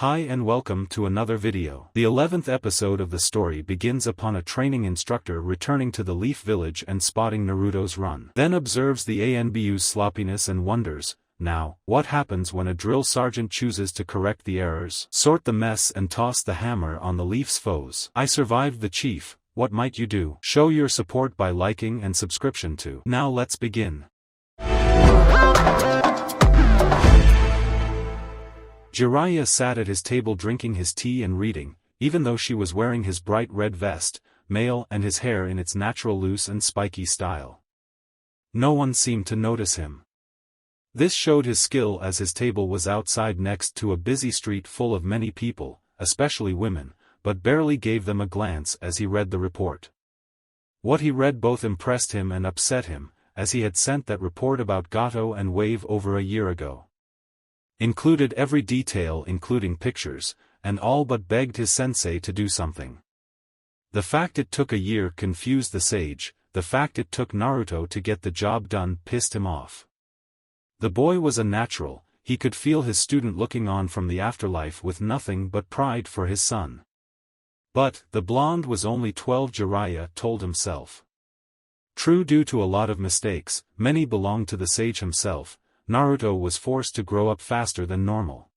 Hi and welcome to another video. The 11th episode of the story begins upon a training instructor returning to the Leaf Village and spotting Naruto's run. Then observes the ANBU's sloppiness and wonders, now, what happens when a drill sergeant chooses to correct the errors, sort the mess and toss the hammer on the Leaf's foes? I survived the chief, what might you do? Show your support by liking and subscription to. Now let's begin. Jeriah sat at his table drinking his tea and reading, even though she was wearing his bright red vest, mail and his hair in its natural loose and spiky style. No one seemed to notice him. This showed his skill as his table was outside next to a busy street full of many people, especially women, but barely gave them a glance as he read the report. What he read both impressed him and upset him, as he had sent that report about Gato and Wave over a year ago. Included every detail including pictures, and all but begged his sensei to do something. The fact it took a year confused the sage, the fact it took Naruto to get the job done pissed him off. The boy was a natural, he could feel his student looking on from the afterlife with nothing but pride for his son. But, the blonde was only 12, Jeriah told himself. True, due to a lot of mistakes, many belonged to the sage himself, Naruto was forced to grow up faster than normal.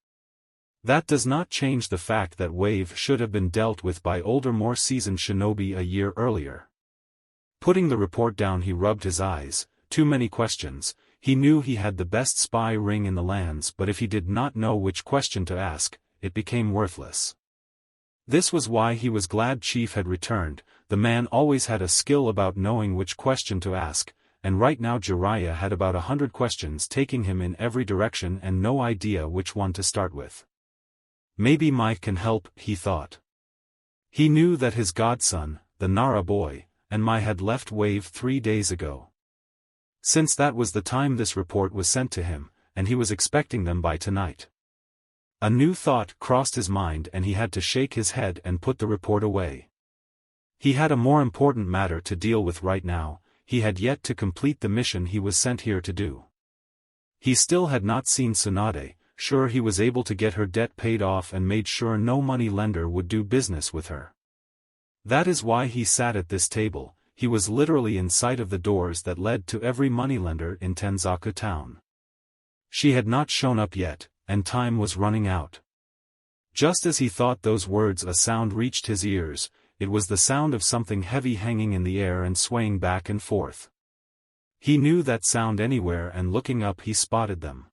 That does not change the fact that Wave should have been dealt with by older, more seasoned Shinobi a year earlier. Putting the report down, he rubbed his eyes. Too many questions. He knew he had the best spy ring in the lands, but if he did not know which question to ask, it became worthless. This was why he was glad Chief had returned. The man always had a skill about knowing which question to ask, and right now Jeriah had about 100 questions taking him in every direction and no idea which one to start with. Maybe Mike can help, he thought. He knew that his godson, the Nara boy, and Mai had left Wave 3 days ago. Since that was the time this report was sent to him, and he was expecting them by tonight. A new thought crossed his mind and he had to shake his head and put the report away. He had a more important matter to deal with right now. He had yet to complete the mission he was sent here to do. He still had not seen Sunade, sure he was able to get her debt paid off and made sure no money lender would do business with her. That is why he sat at this table, he was literally in sight of the doors that led to every moneylender in Tenzaku town. She had not shown up yet, and time was running out. Just as he thought those words, a sound reached his ears. It was the sound of something heavy hanging in the air and swaying back and forth. He knew that sound anywhere, and looking up he spotted them.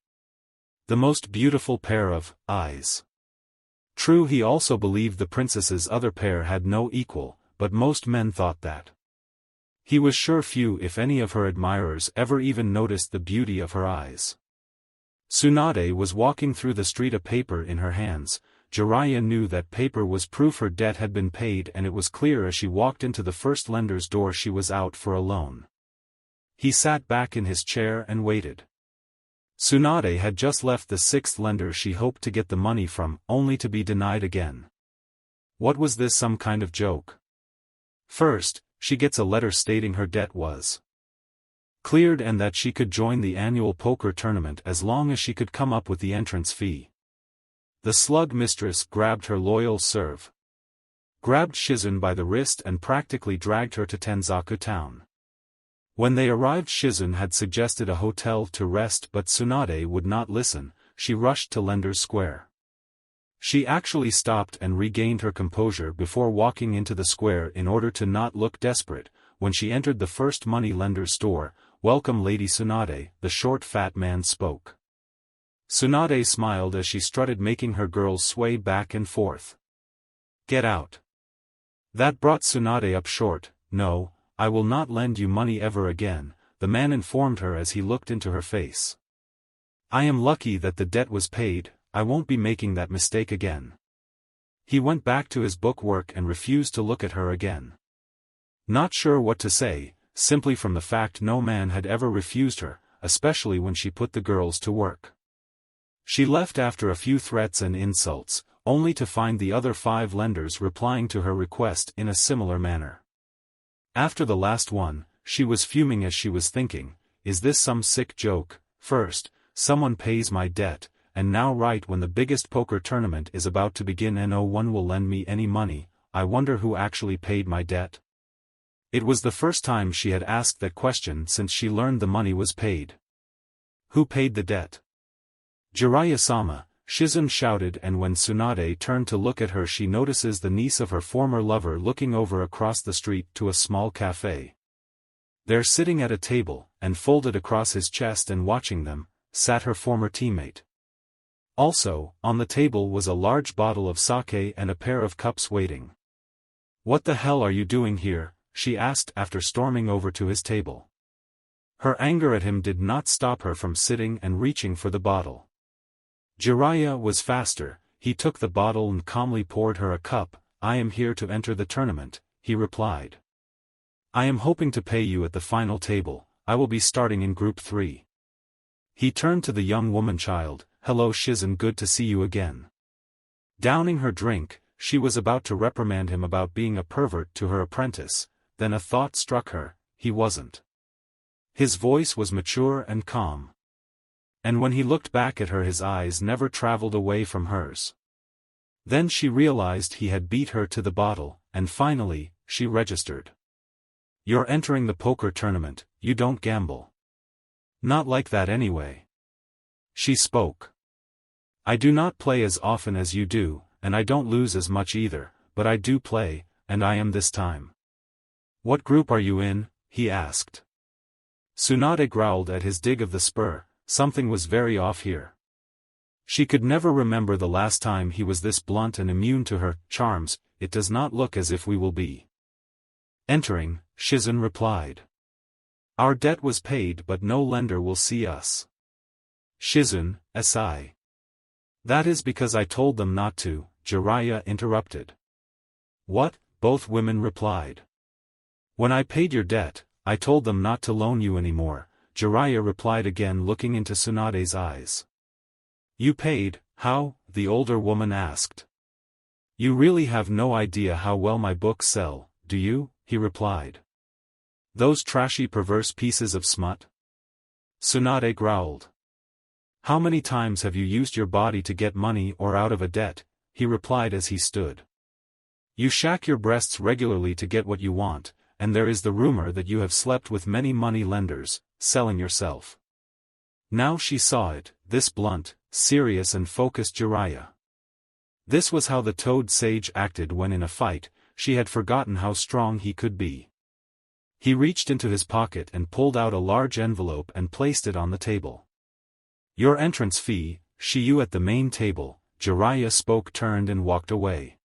The most beautiful pair of eyes. True, he also believed the princess's other pair had no equal, but most men thought that. He was sure few if any of her admirers ever even noticed the beauty of her eyes. Sunade was walking through the street, a paper in her hands. Jeriah knew that paper was proof her debt had been paid, and it was clear as she walked into the first lender's door she was out for a loan. He sat back in his chair and waited. Sunade had just left the sixth lender she hoped to get the money from, only to be denied again. What was this, some kind of joke? First, she gets a letter stating her debt was cleared and that she could join the annual poker tournament as long as she could come up with the entrance fee. The slug mistress grabbed her loyal serve. Grabbed Shizune by the wrist and practically dragged her to Tenzaku town. When they arrived, Shizune had suggested a hotel to rest, but Sunade would not listen. She rushed to Lender's Square. She actually stopped and regained her composure before walking into the square in order to not look desperate. When she entered the first money lender's store, "Welcome, Lady Sunade," the short fat man spoke. Sunade smiled as she strutted, making her girls sway back and forth. "Get out." That brought Sunade up short. "No, I will not lend you money ever again," the man informed her as he looked into her face. "I am lucky that the debt was paid, I won't be making that mistake again." He went back to his book work and refused to look at her again. Not sure what to say, simply from the fact no man had ever refused her, especially when she put the girls to work. She left after a few threats and insults, only to find the other 5 lenders replying to her request in a similar manner. After the last one, she was fuming as she was thinking, is this some sick joke? First, someone pays my debt, and now right when the biggest poker tournament is about to begin and no one will lend me any money, I wonder who actually paid my debt? It was the first time she had asked that question since she learned the money was paid. Who paid the debt? Jiraiya-sama, Shizune shouted, and when Sunade turned to look at her she notices the niece of her former lover looking over across the street to a small cafe. There sitting at a table, and folded across his chest and watching them, sat her former teammate. Also, on the table was a large bottle of sake and a pair of cups waiting. "What the hell are you doing here?" she asked after storming over to his table. Her anger at him did not stop her from sitting and reaching for the bottle. Jiraiya was faster, he took the bottle and calmly poured her a cup. "I am here to enter the tournament," he replied. "I am hoping to pay you at the final table. I will be starting in Group 3. He turned to the young woman child. "Hello Shizune, good to see you again." Downing her drink, she was about to reprimand him about being a pervert to her apprentice, then a thought struck her: he wasn't. His voice was mature and calm. And when he looked back at her his eyes never traveled away from hers. Then she realized he had beat her to the bottle, and finally, she registered. "You're entering the poker tournament, you don't gamble." "Not like that anyway." She spoke. "I do not play as often as you do, and I don't lose as much either, but I do play, and I am this time." "What group are you in?" he asked. Sunade growled at his dig of the spur. Something was very off here. She could never remember the last time he was this blunt and immune to her charms. "It does not look as if we will be entering," Shizune replied. "Our debt was paid but no lender will see us." "Shizune, SI. That is because I told them not to," Jiraiya interrupted. "What?" both women replied. "When I paid your debt, I told them not to loan you anymore," Jiraiya replied again looking into Sunade's eyes. "You paid, how?" the older woman asked. "You really have no idea how well my books sell, do you?" he replied. "Those trashy perverse pieces of smut?" Sunade growled. "How many times have you used your body to get money or out of a debt?" he replied as he stood. "You shack your breasts regularly to get what you want, and there is the rumor that you have slept with many money lenders, selling yourself." Now she saw it, this blunt, serious and focused Jeriah. This was how the Toad Sage acted when in a fight. She had forgotten how strong he could be. He reached into his pocket and pulled out a large envelope and placed it on the table. "Your entrance fee, you at the main table," Jeriah spoke, turned and walked away.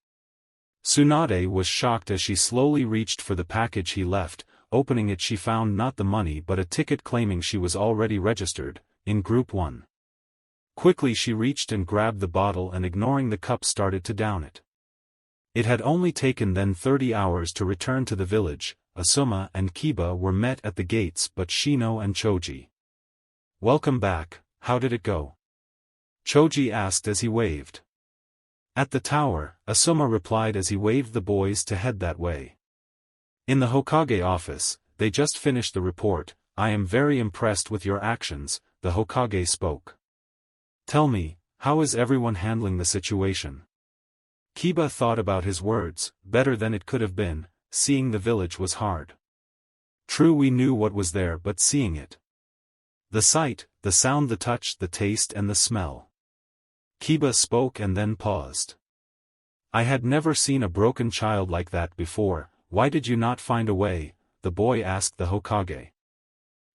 Sunade was shocked as she slowly reached for the package he left. Opening it she found not the money but a ticket claiming she was already registered, in Group 1. Quickly she reached and grabbed the bottle and ignoring the cup started to down it. It had only taken them 30 hours to return to the village. Asuma and Kiba were met at the gates but Shino and Choji. "Welcome back, how did it go?" Choji asked as he waved. "At the tower," Asuma replied as he waved the boys to head that way. "In the Hokage office, they just finished the report. I am very impressed with your actions," the Hokage spoke. "Tell me, how is everyone handling the situation?" Kiba thought about his words. Better than it could have been. Seeing the village was hard. True, we knew what was there, but seeing it. The sight, the sound, the touch, the taste and the smell. Kiba spoke and then paused. "I had never seen a broken child like that before. Why did you not find a way?" the boy asked the Hokage.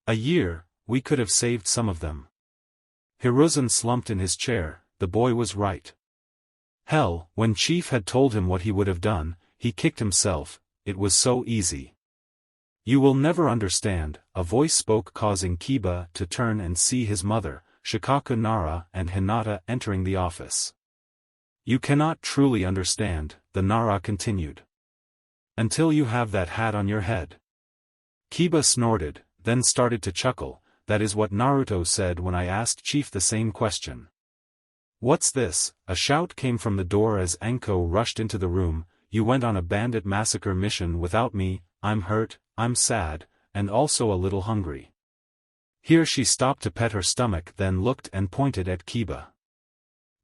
"A year, we could have saved some of them." Hiruzen slumped in his chair. The boy was right. Hell, when Chief had told him what he would have done, he kicked himself. It was so easy. "You will never understand," a voice spoke, causing Kiba to turn and see his mother, Shikaku, Nara and Hinata entering the office. "You cannot truly understand," the Nara continued. "Until you have that hat on your head." Kiba snorted, then started to chuckle. "That is what Naruto said when I asked Chief the same question." "What's this?" a shout came from the door as Anko rushed into the room. "You went on a bandit massacre mission without me. I'm hurt, I'm sad, and also a little hungry." Here she stopped to pet her stomach, then looked and pointed at Kiba.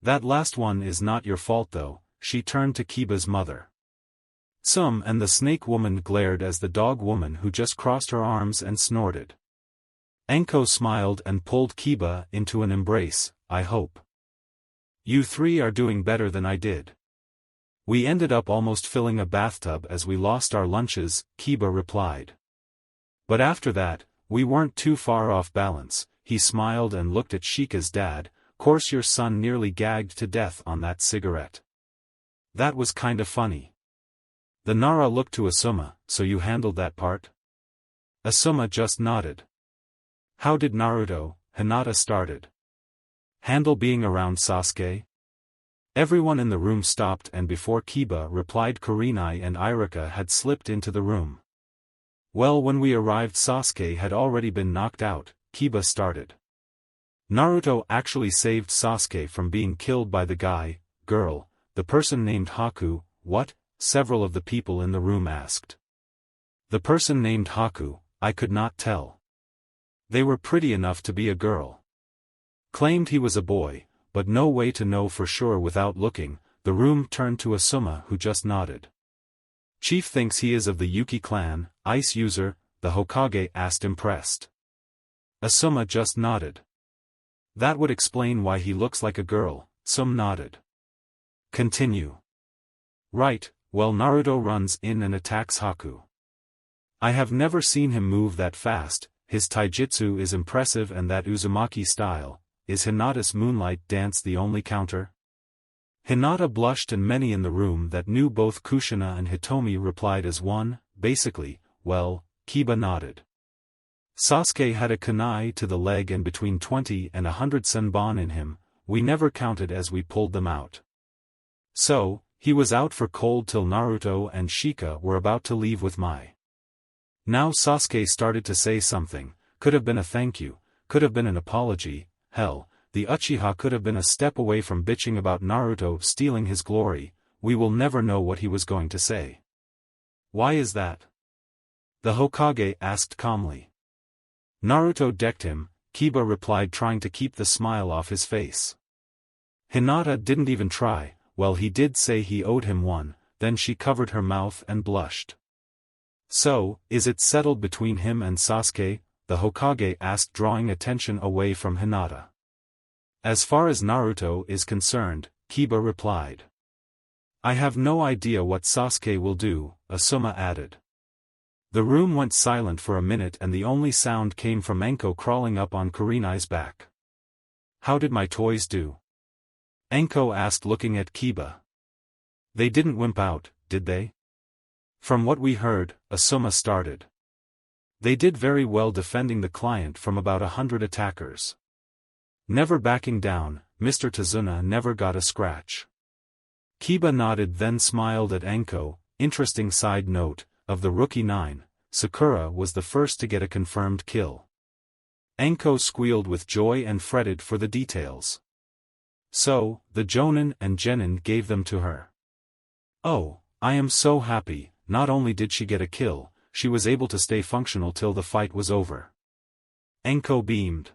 That last one is not your fault though, she turned to Kiba's mother. And the snake woman glared as the dog woman who just crossed her arms and snorted. Anko smiled and pulled Kiba into an embrace. I hope you three are doing better than I did. We ended up almost filling a bathtub as we lost our lunches, Kiba replied. But after that, we weren't too far off balance. He smiled and looked at Shika's dad. Course your son nearly gagged to death on that cigarette. That was kinda funny. The Nara looked to Asuma. So you handled that part? Asuma just nodded. How did Naruto? Hinata started. Handle being around Sasuke? Everyone in the room stopped, and before Kiba replied, Kurenai and Irika had slipped into the room. Well, when we arrived Sasuke had already been knocked out, Kiba started. Naruto actually saved Sasuke from being killed by the girl, the person named Haku. What? Several of the people in the room asked. The person named Haku, I could not tell. They were pretty enough to be a girl. Claimed he was a boy, but no way to know for sure without looking. The room turned to Asuma, who just nodded. Chief thinks he is of the Yuki clan, ice user, the Hokage asked, impressed. Asuma just nodded. That would explain why he looks like a girl. Some nodded. Continue. Right, well, Naruto runs in and attacks Haku. I have never seen him move that fast. His taijutsu is impressive, and that Uzumaki style. Is Hinata's moonlight dance the only counter? Hinata blushed, and many in the room that knew both Kushina and Hitomi replied as one. Basically, well, Kiba nodded. Sasuke had a kunai to the leg and between 20 and 100 senbon in him. We never counted as we pulled them out. So, he was out for cold till Naruto and Shika were about to leave with Mai. Now Sasuke started to say something. Could have been a thank you, could have been an apology. Hell, the Uchiha could have been a step away from bitching about Naruto stealing his glory. We will never know what he was going to say. Why is that? The Hokage asked calmly. Naruto decked him, Kiba replied, trying to keep the smile off his face. Hinata didn't even try. Well, he did say he owed him one. Then she covered her mouth and blushed. So, is it settled between him and Sasuke? The Hokage asked, drawing attention away from Hinata. As far as Naruto is concerned, Kiba replied. I have no idea what Sasuke will do, Asuma added. The room went silent for a minute, and the only sound came from Anko crawling up on Kurenai's back. How did my toys do? Anko asked, looking at Kiba. They didn't wimp out, did they? From what we heard, Asuma started. They did very well, defending the client from about 100 attackers. Never backing down. Mr. Tazuna never got a scratch. Kiba nodded, then smiled at Anko. Interesting side note, of the rookie 9, Sakura was the first to get a confirmed kill. Anko squealed with joy and fretted for the details. So, the Jonin and Genin gave them to her. Oh, I am so happy. Not only did she get a kill, she was able to stay functional till the fight was over. Anko beamed.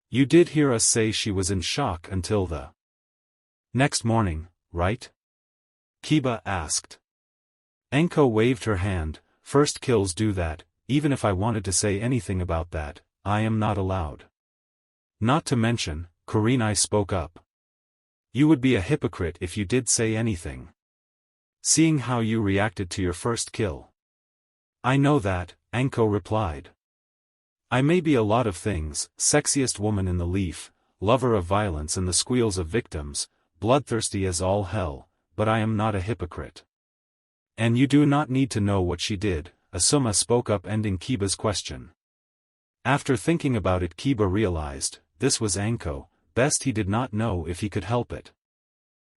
You did hear us say she was in shock until the next morning, right? Kiba asked. Anko waved her hand. First kills do that. Even if I wanted to say anything about that, I am not allowed. Not to mention, Kurenai spoke up. You would be a hypocrite if you did say anything. Seeing how you reacted to your first kill. I know that, Anko replied. I may be a lot of things, sexiest woman in the leaf, lover of violence and the squeals of victims, bloodthirsty as all hell, but I am not a hypocrite. And you do not need to know what she did, Asuma spoke up, ending Kiba's question. After thinking about it, Kiba realized, this was Anko. Best he did not know if he could help it.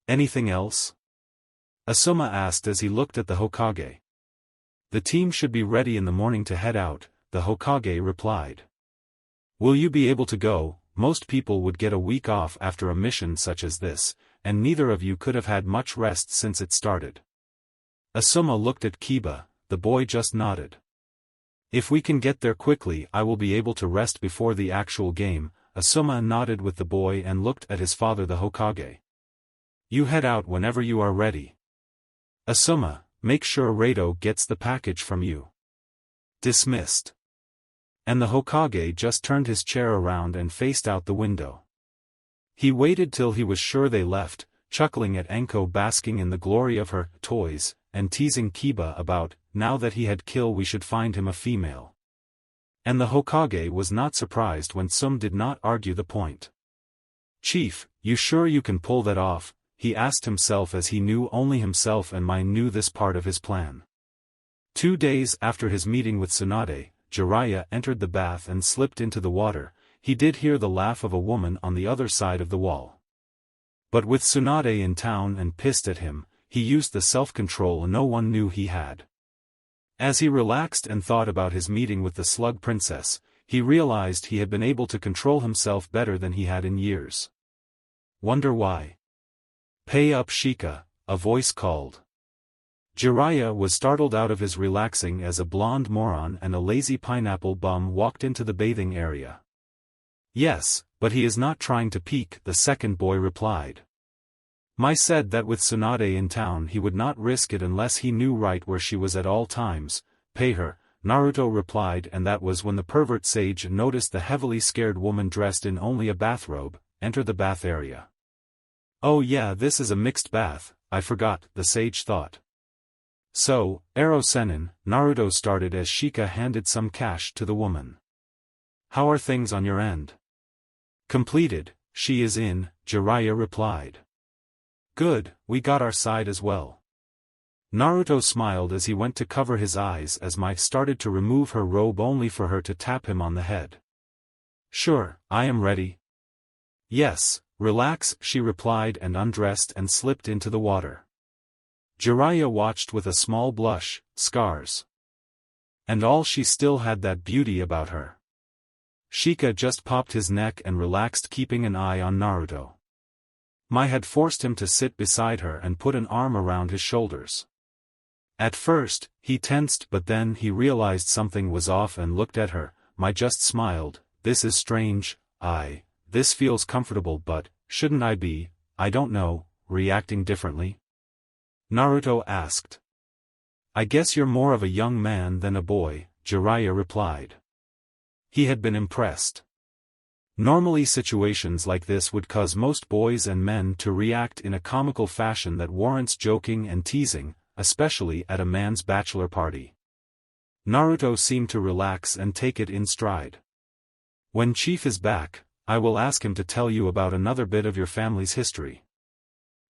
Anything else? Asuma asked as he looked at the Hokage. The team should be ready in the morning to head out, the Hokage replied. Will you be able to go? Most people would get a week off after a mission such as this, and neither of you could have had much rest since it started. Asuma looked at Kiba, the boy just nodded. If we can get there quickly, I will be able to rest before the actual game. Asuma nodded with the boy and looked at his father the Hokage. You head out whenever you are ready. Asuma, make sure Rado gets the package from you. Dismissed. And the Hokage just turned his chair around and faced out the window. He waited till he was sure they left, chuckling at Anko basking in the glory of her toys, and teasing Kiba about, now that he had kill we should find him a female. And the Hokage was not surprised when Sum did not argue the point. Chief, you sure you can pull that off? He asked himself as he knew only himself and Mai knew this part of his plan. 2 days after his meeting with Sunade, Jeriah entered the bath and slipped into the water. He did hear the laugh of a woman on the other side of the wall. But with Sunade in town and pissed at him, he used the self-control no one knew he had. As he relaxed and thought about his meeting with the Slug Princess, he realized he had been able to control himself better than he had in years. Wonder why? Pay up Shika, a voice called. Jeriah was startled out of his relaxing as a blonde moron and a lazy pineapple bum walked into the bathing area. Yes, but he is not trying to peek, the second boy replied. Mai said that with Sunade in town he would not risk it unless he knew right where she was at all times. Pay her, Naruto replied, and that was when the pervert sage noticed the heavily scared woman dressed in only a bathrobe enter the bath area. Oh yeah, this is a mixed bath, I forgot, the sage thought. So, Ero Senin, Naruto started as Shika handed some cash to the woman. How are things on your end? Completed, she is in, Jeriah replied. Good, we got our side as well. Naruto smiled as he went to cover his eyes as Mai started to remove her robe only for her to tap him on the head. Sure, I am ready. Yes, relax, she replied and undressed and slipped into the water. Jeriah watched with a small blush, scars. And all she still had that beauty about her. Shika just popped his neck and relaxed, keeping an eye on Naruto. Mai had forced him to sit beside her and put an arm around his shoulders. At first, he tensed, but then he realized something was off and looked at her. Mai just smiled. This is strange, this feels comfortable, but, shouldn't I be, I don't know, reacting differently? Naruto asked. I guess you're more of a young man than a boy, Jeriah replied. He had been impressed. Normally situations like this would cause most boys and men to react in a comical fashion that warrants joking and teasing, especially at a man's bachelor party. Naruto seemed to relax and take it in stride. When Chief is back, I will ask him to tell you about another bit of your family's history.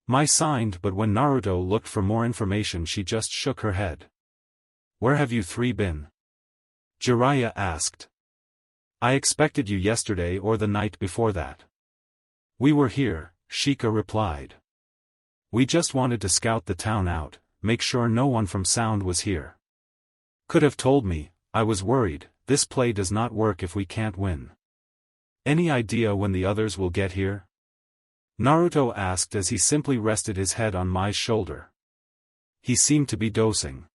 Mai signed, but when Naruto looked for more information she just shook her head. Where have you three been? Jeriah asked. I expected you yesterday or the night before that. We were here, Shika replied. We just wanted to scout the town out, make sure no one from Sound was here. Could have told me, I was worried, this play does not work if we can't win. Any idea when the others will get here? Naruto asked as he simply rested his head on Mai's shoulder. He seemed to be dozing.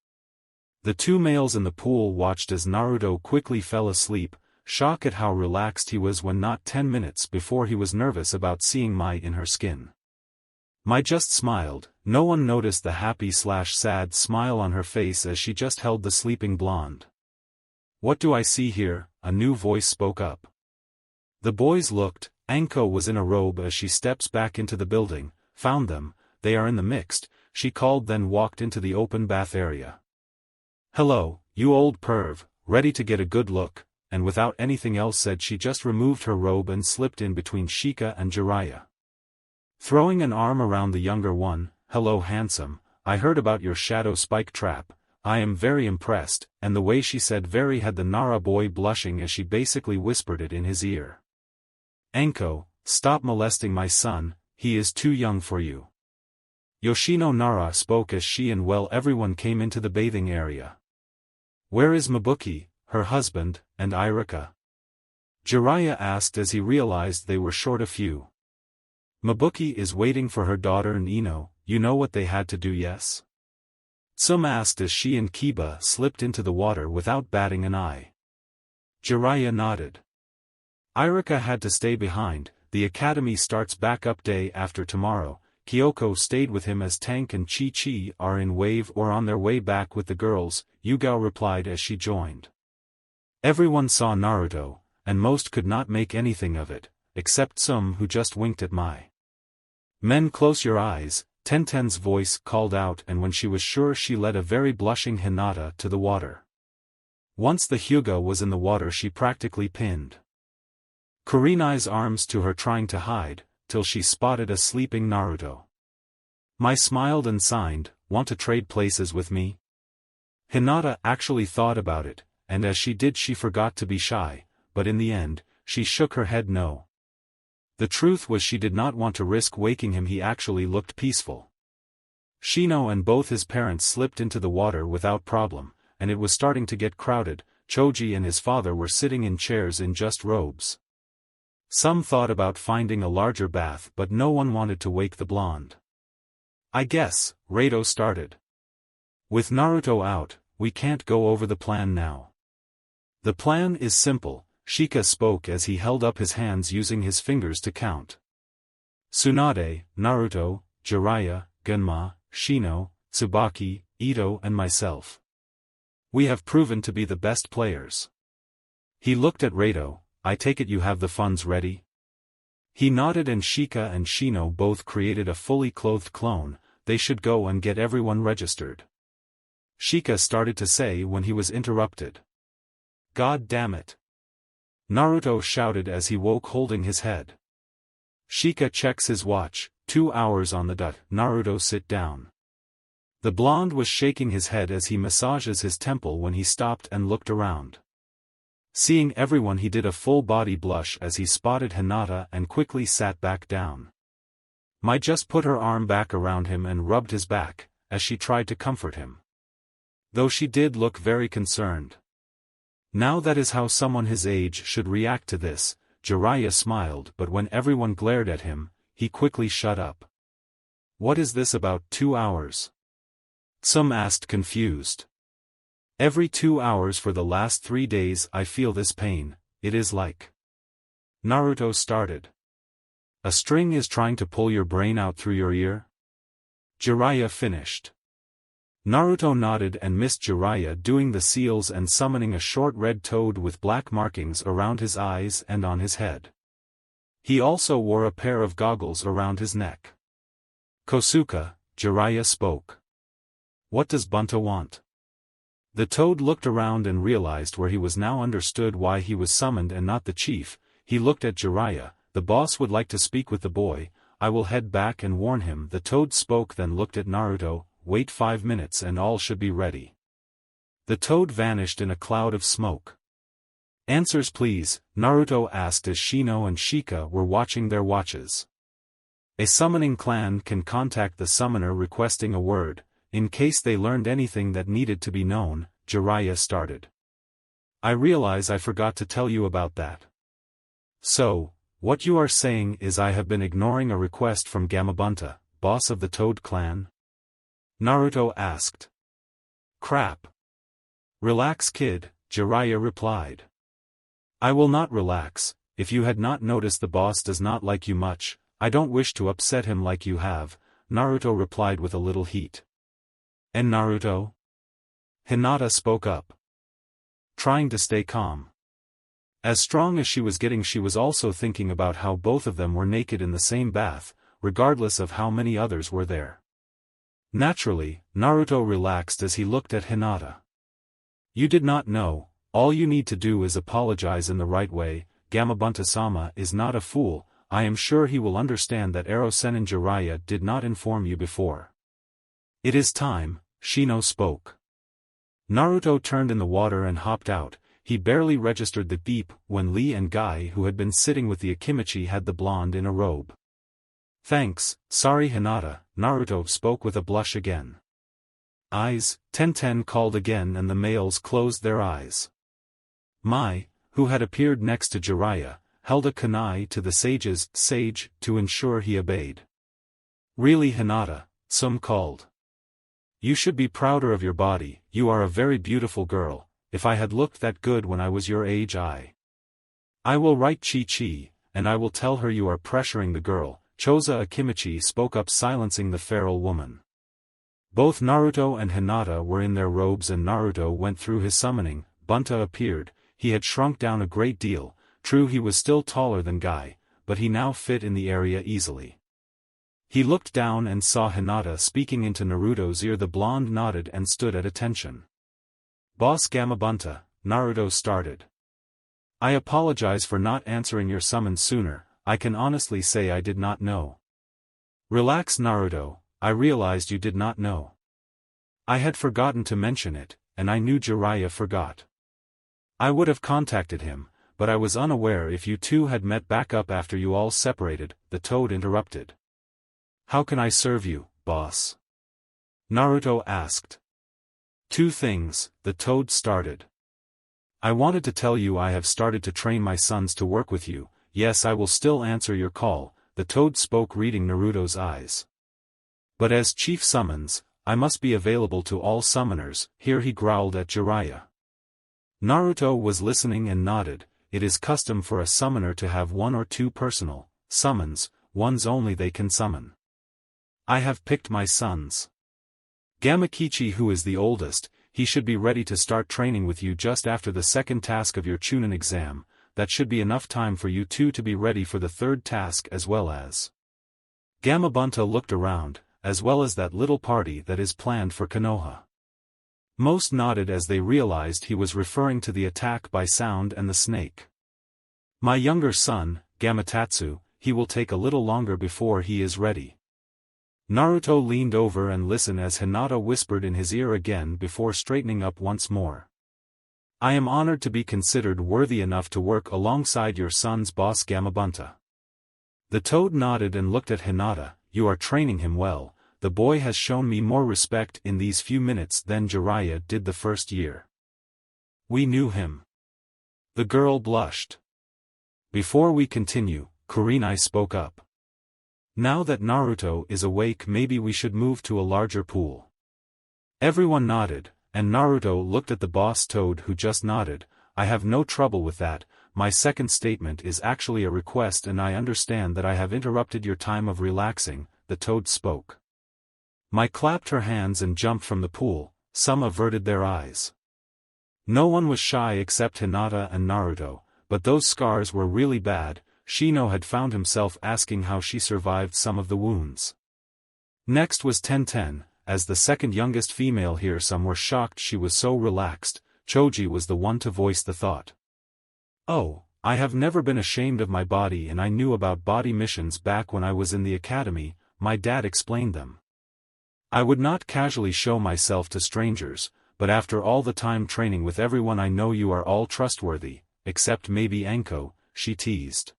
The two males in the pool watched as Naruto quickly fell asleep, shocked at how relaxed he was when not 10 minutes before he was nervous about seeing Mai in her skin. Mai just smiled. No one noticed the happy/sad smile on her face as she just held the sleeping blonde. What do I see here? A new voice spoke up. The boys looked. Anko was in a robe as she steps back into the building, found them, they are in the mixed, she called, then walked into the open bath area. Hello, you old perv, ready to get a good look, and without anything else said she just removed her robe and slipped in between Shika and Jeriah. Throwing an arm around the younger one, hello handsome, I heard about your shadow spike trap, I am very impressed, and the way she said very had the Nara boy blushing as she basically whispered it in his ear. Anko, stop molesting my son, he is too young for you. Yoshino Nara spoke as she and everyone came into the bathing area. Where is Mabuki, her husband, and Irika? Jeriah asked as he realized they were short a few. Mabuki is waiting for her daughter and Ino, you know what they had to do, yes? Sum asked as she and Kiba slipped into the water without batting an eye. Jeriah nodded. Irika had to stay behind. The academy starts back up day after tomorrow. Kyoko stayed with him as Tank and Chi-Chi are in wave or on their way back with the girls, Yugao replied as she joined. Everyone saw Naruto, and most could not make anything of it, except some who just winked at Mai. Men, close your eyes, Tenten's voice called out, and when she was sure she led a very blushing Hinata to the water. Once the Hyuga was in the water she practically pinned Kurenai's arms to her, trying to hide, till she spotted a sleeping Naruto. Mai smiled and signed, want to trade places with me? Hinata actually thought about it, and as she did she forgot to be shy, but in the end, she shook her head no. The truth was she did not want to risk waking him. He actually looked peaceful. Shino and both his parents slipped into the water without problem, and it was starting to get crowded. Choji and his father were sitting in chairs in just robes. Some thought about finding a larger bath, but no one wanted to wake the blonde. I guess, Rado started. With Naruto out, we can't go over the plan now. The plan is simple, Shika spoke as he held up his hands using his fingers to count. Sunade, Naruto, Jeriah, Ganma, Shino, Tsubaki, Ito and myself. We have proven to be the best players. He looked at Rado. I take it you have the funds ready? He nodded, and Shika and Shino both created a fully clothed clone. They should go and get everyone registered. Shika started to say when he was interrupted. God damn it! Naruto shouted as he woke, holding his head. Shika checks his watch, 2 hours on the dot. Naruto, sit down. The blonde was shaking his head as he massages his temple when he stopped and looked around. Seeing everyone, he did a full-body blush as he spotted Hinata and quickly sat back down. Mai just put her arm back around him and rubbed his back, as she tried to comfort him. Though she did look very concerned. Now that is how someone his age should react to this. Jeriah smiled, but when everyone glared at him, he quickly shut up. What is this about 2 hours? Some asked, confused. Every 2 hours for the last 3 days I feel this pain. It is like. Naruto started. A string is trying to pull your brain out through your ear? Jeriah finished. Naruto nodded and missed Jeriah doing the seals and summoning a short red toad with black markings around his eyes and on his head. He also wore a pair of goggles around his neck. Kosuke, Jeriah spoke. What does Bunta want? The toad looked around and realized where he was now, understood why he was summoned and not the chief. He looked at Jeriah. The boss would like to speak with the boy. I will head back and warn him. The toad spoke, then looked at Naruto. Wait 5 minutes and all should be ready. The toad vanished in a cloud of smoke. Answers please, Naruto asked as Shino and Shika were watching their watches. A summoning clan can contact the summoner requesting a word, in case they learned anything that needed to be known. Jeriah started. I realize I forgot to tell you about that. So, what you are saying is I have been ignoring a request from Gamabunta, boss of the Toad clan? Naruto asked. Crap. Relax kid, Jeriah replied. I will not relax. If you had not noticed, the boss does not like you much. I don't wish to upset him like you have, Naruto replied with a little heat. And Naruto? Hinata spoke up. Trying to stay calm. As strong as she was getting, she was also thinking about how both of them were naked in the same bath, regardless of how many others were there. Naturally, Naruto relaxed as he looked at Hinata. You did not know, all you need to do is apologize in the right way. Gamabunta-sama is not a fool. I am sure he will understand that Ero-sen and Jeriah did not inform you before. It is time, Shino spoke. Naruto turned in the water and hopped out. He barely registered the beep when Lee and Guy, who had been sitting with the Akimichi, had the blonde in a robe. Thanks, sorry Hinata, Naruto spoke with a blush again. Eyes, Tenten called again and the males closed their eyes. Mai, who had appeared next to Jeriah, held a kunai to the sage's sage to ensure he obeyed. Really Hinata, some called. You should be prouder of your body, you are a very beautiful girl. If I had looked that good when I was your age, I I will write Chi-Chi, and I will tell her you are pressuring the girl, Choza Akimichi spoke up, silencing the feral woman. Both Naruto and Hinata were in their robes and Naruto went through his summoning. Bunta appeared. He had shrunk down a great deal. True, he was still taller than Guy, but he now fit in the area easily. He looked down and saw Hinata speaking into Naruto's ear. The blonde nodded and stood at attention. Boss Gamabunta, Naruto started. I apologize for not answering your summons sooner. I can honestly say I did not know. Relax, Naruto, I realized you did not know. I had forgotten to mention it, and I knew Jeriah forgot. I would have contacted him, but I was unaware if you two had met back up after you all separated. The toad interrupted. How can I serve you, boss? Naruto asked. Two things, the toad started. I wanted to tell you I have started to train my sons to work with you. Yes, I will still answer your call, the toad spoke, reading Naruto's eyes. But as chief summons, I must be available to all summoners. Here he growled at Jeriah. Naruto was listening and nodded. It is custom for a summoner to have one or two personal summons, ones only they can summon. I have picked my sons. Gamakichi, who is the oldest, he should be ready to start training with you just after the second task of your Chunin exam. That should be enough time for you two to be ready for the third task as well as. Gamabunta looked around, as well as that little party that is planned for Konoha. Most nodded as they realized he was referring to the attack by sound and the snake. My younger son, Gamatatsu, he will take a little longer before he is ready. Naruto leaned over and listened as Hinata whispered in his ear again before straightening up once more. I am honored to be considered worthy enough to work alongside your son's boss Gamabunta. The toad nodded and looked at Hinata. You are training him well. The boy has shown me more respect in these few minutes than Jeriah did the first year. We knew him. The girl blushed. Before we continue, Kurenai spoke up. Now that Naruto is awake, maybe we should move to a larger pool. Everyone nodded, and Naruto looked at the boss toad, who just nodded. I have no trouble with that. My second statement is actually a request, and I understand that I have interrupted your time of relaxing, the toad spoke. Mai clapped her hands and jumped from the pool. Some averted their eyes. No one was shy except Hinata and Naruto, but those scars were really bad. Shino had found himself asking how she survived some of the wounds. Next was Tenten, as the second youngest female here. Some were shocked she was so relaxed. Choji was the one to voice the thought. Oh, I have never been ashamed of my body, and I knew about body missions back when I was in the academy. My dad explained them. I would not casually show myself to strangers, but after all the time training with everyone I know, you are all trustworthy, except maybe Anko, she teased.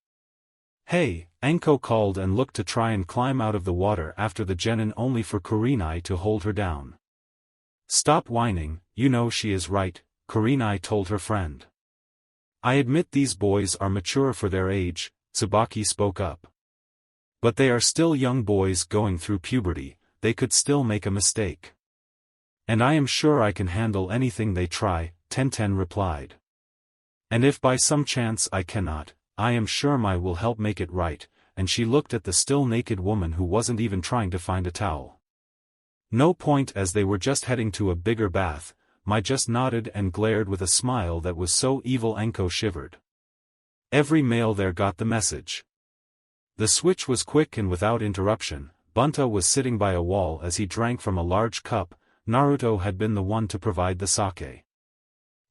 Hey, Anko called and looked to try and climb out of the water after the genin, only for Kurenai to hold her down. Stop whining, you know she is right, Kurenai told her friend. I admit these boys are mature for their age, Tsubaki spoke up. But they are still young boys going through puberty, they could still make a mistake. And I am sure I can handle anything they try, Tenten replied. And if by some chance I cannot, I am sure Mai will help make it right, and she looked at the still naked woman who wasn't even trying to find a towel. No point, as they were just heading to a bigger bath. Mai just nodded and glared with a smile that was so evil Anko shivered. Every male there got the message. The switch was quick and without interruption. Bunta was sitting by a wall as he drank from a large cup. Naruto had been the one to provide the sake.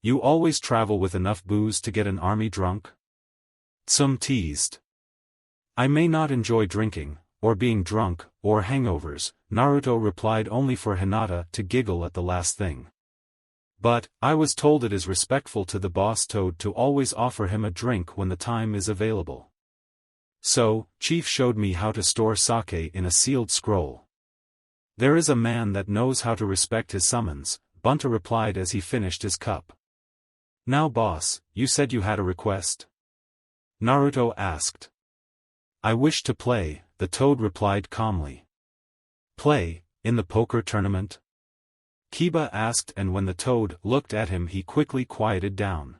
You always travel with enough booze to get an army drunk? Tsum teased. I may not enjoy drinking, or being drunk, or hangovers, Naruto replied, only for Hinata to giggle at the last thing. But, I was told it is respectful to the boss toad to always offer him a drink when the time is available. So, Chief showed me how to store sake in a sealed scroll. There is a man that knows how to respect his summons, Bunta replied as he finished his cup. Now boss, you said you had a request? Naruto asked. I wish to play, the toad replied calmly. Play, in the poker tournament? Kiba asked, and when the toad looked at him he quickly quieted down.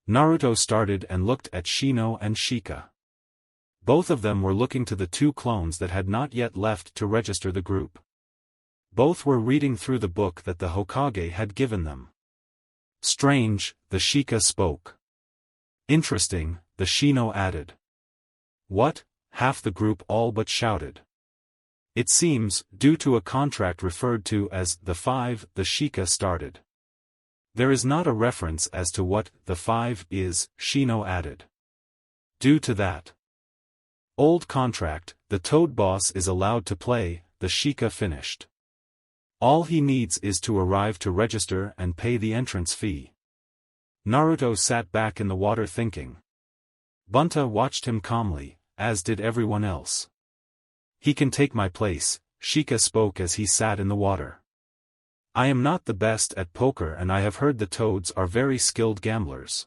Naruto started and looked at Shino and Shika. Both of them were looking to the two clones that had not yet left to register the group. Both were reading through the book that the Hokage had given them. Strange, the Shika spoke. Interesting, the Shino added. What? Half the group all but shouted. It seems, due to a contract referred to as the Five, the Shika started. There is not a reference as to what the Five is, Shino added. Due to that old contract, the Toad Boss is allowed to play, the Shika finished. All he needs is to arrive to register and pay the entrance fee. Naruto sat back in the water thinking. Bunta watched him calmly, as did everyone else. He can take my place, Shika spoke as he sat in the water. I am not the best at poker and I have heard the toads are very skilled gamblers.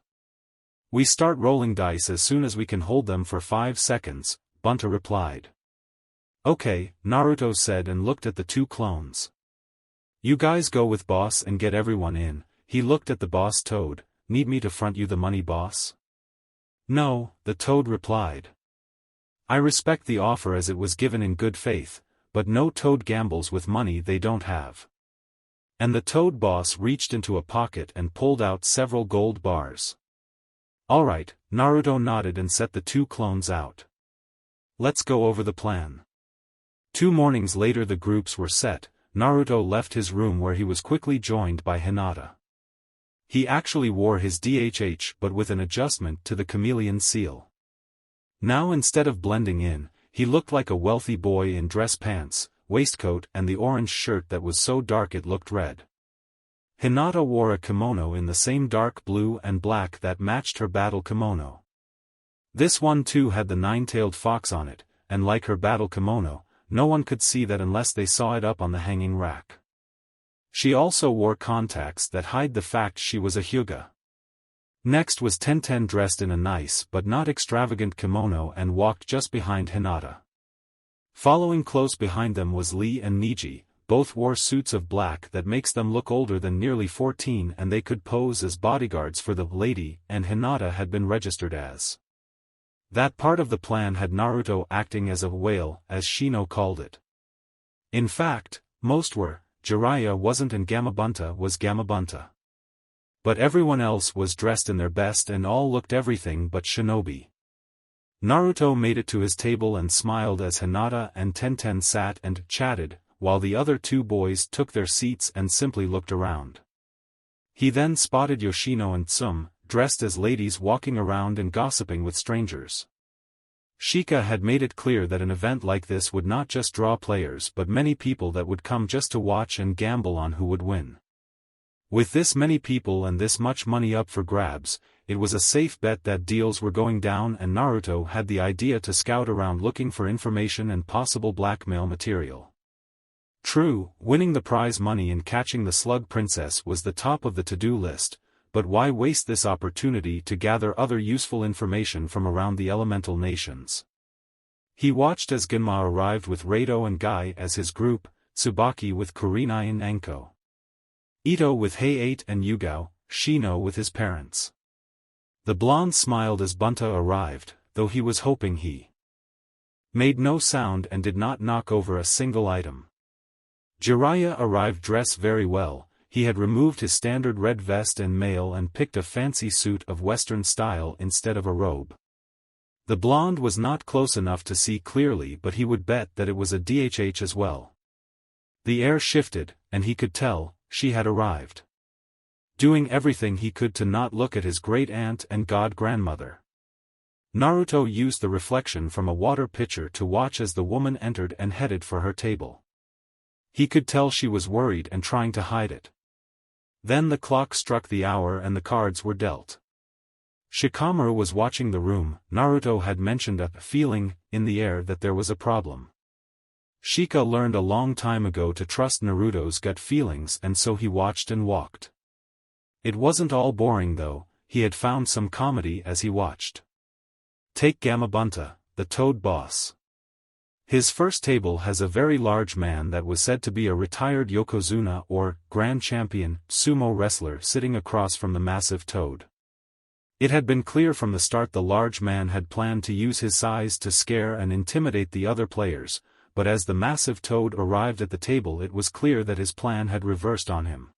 We start rolling dice as soon as we can hold them for 5 seconds, Bunta replied. Okay, Naruto said and looked at the two clones. You guys go with boss and get everyone in. He looked at the boss toad. Need me to front you the money, boss? No, the toad replied. I respect the offer as it was given in good faith, but no toad gambles with money they don't have. And the toad boss reached into a pocket and pulled out several gold bars. Alright, Naruto nodded and set the two clones out. Let's go over the plan. 2 mornings later the groups were set. Naruto left his room where he was quickly joined by Hinata. He actually wore his DHH but with an adjustment to the chameleon seal. Now instead of blending in, he looked like a wealthy boy in dress pants, waistcoat and the orange shirt that was so dark it looked red. Hinata wore a kimono in the same dark blue and black that matched her battle kimono. This one too had the 9-tailed fox on it, and like her battle kimono, no one could see that unless they saw it up on the hanging rack. She also wore contacts that hide the fact she was a Hyuga. Next was Tenten dressed in a nice but not extravagant kimono and walked just behind Hinata. Following close behind them was Lee and Niji. Both wore suits of black that makes them look older than nearly 14 and they could pose as bodyguards for the lady and Hinata had been registered as. That part of the plan had Naruto acting as a whale, as Shino called it. In fact, most were. Jeriah wasn't and Gamabunta was Gamabunta. But everyone else was dressed in their best and all looked everything but Shinobi. Naruto made it to his table and smiled as Hinata and Tenten sat and chatted, while the other two boys took their seats and simply looked around. He then spotted Yoshino and Tsum, dressed as ladies walking around and gossiping with strangers. Shika had made it clear that an event like this would not just draw players but many people that would come just to watch and gamble on who would win. With this many people and this much money up for grabs, it was a safe bet that deals were going down and Naruto had the idea to scout around looking for information and possible blackmail material. True, winning the prize money and catching the slug princess was the top of the to-do list, but why waste this opportunity to gather other useful information from around the elemental nations? He watched as Genma arrived with Rado and Guy as his group, Tsubaki with Kurenai and Anko, Ito with Hay-8 and Yugao, Shino with his parents. The blonde smiled as Bunta arrived, though he was hoping he made no sound and did not knock over a single item. Jeriah arrived dressed very well. He had removed his standard red vest and mail and picked a fancy suit of Western style instead of a robe. The blonde was not close enough to see clearly but he would bet that it was a DHH as well. The air shifted, and he could tell, she had arrived. Doing everything he could to not look at his great-aunt and god-grandmother. Naruto used the reflection from a water pitcher to watch as the woman entered and headed for her table. He could tell she was worried and trying to hide it. Then the clock struck the hour and the cards were dealt. Shikamaru was watching the room. Naruto had mentioned a feeling in the air that there was a problem. Shika learned a long time ago to trust Naruto's gut feelings and so he watched and walked. It wasn't all boring though, he had found some comedy as he watched. Take Gamabunta, the toad boss. His first table has a very large man that was said to be a retired Yokozuna or Grand Champion sumo wrestler sitting across from the massive toad. It had been clear from the start the large man had planned to use his size to scare and intimidate the other players, but as the massive toad arrived at the table it was clear that his plan had reversed on him.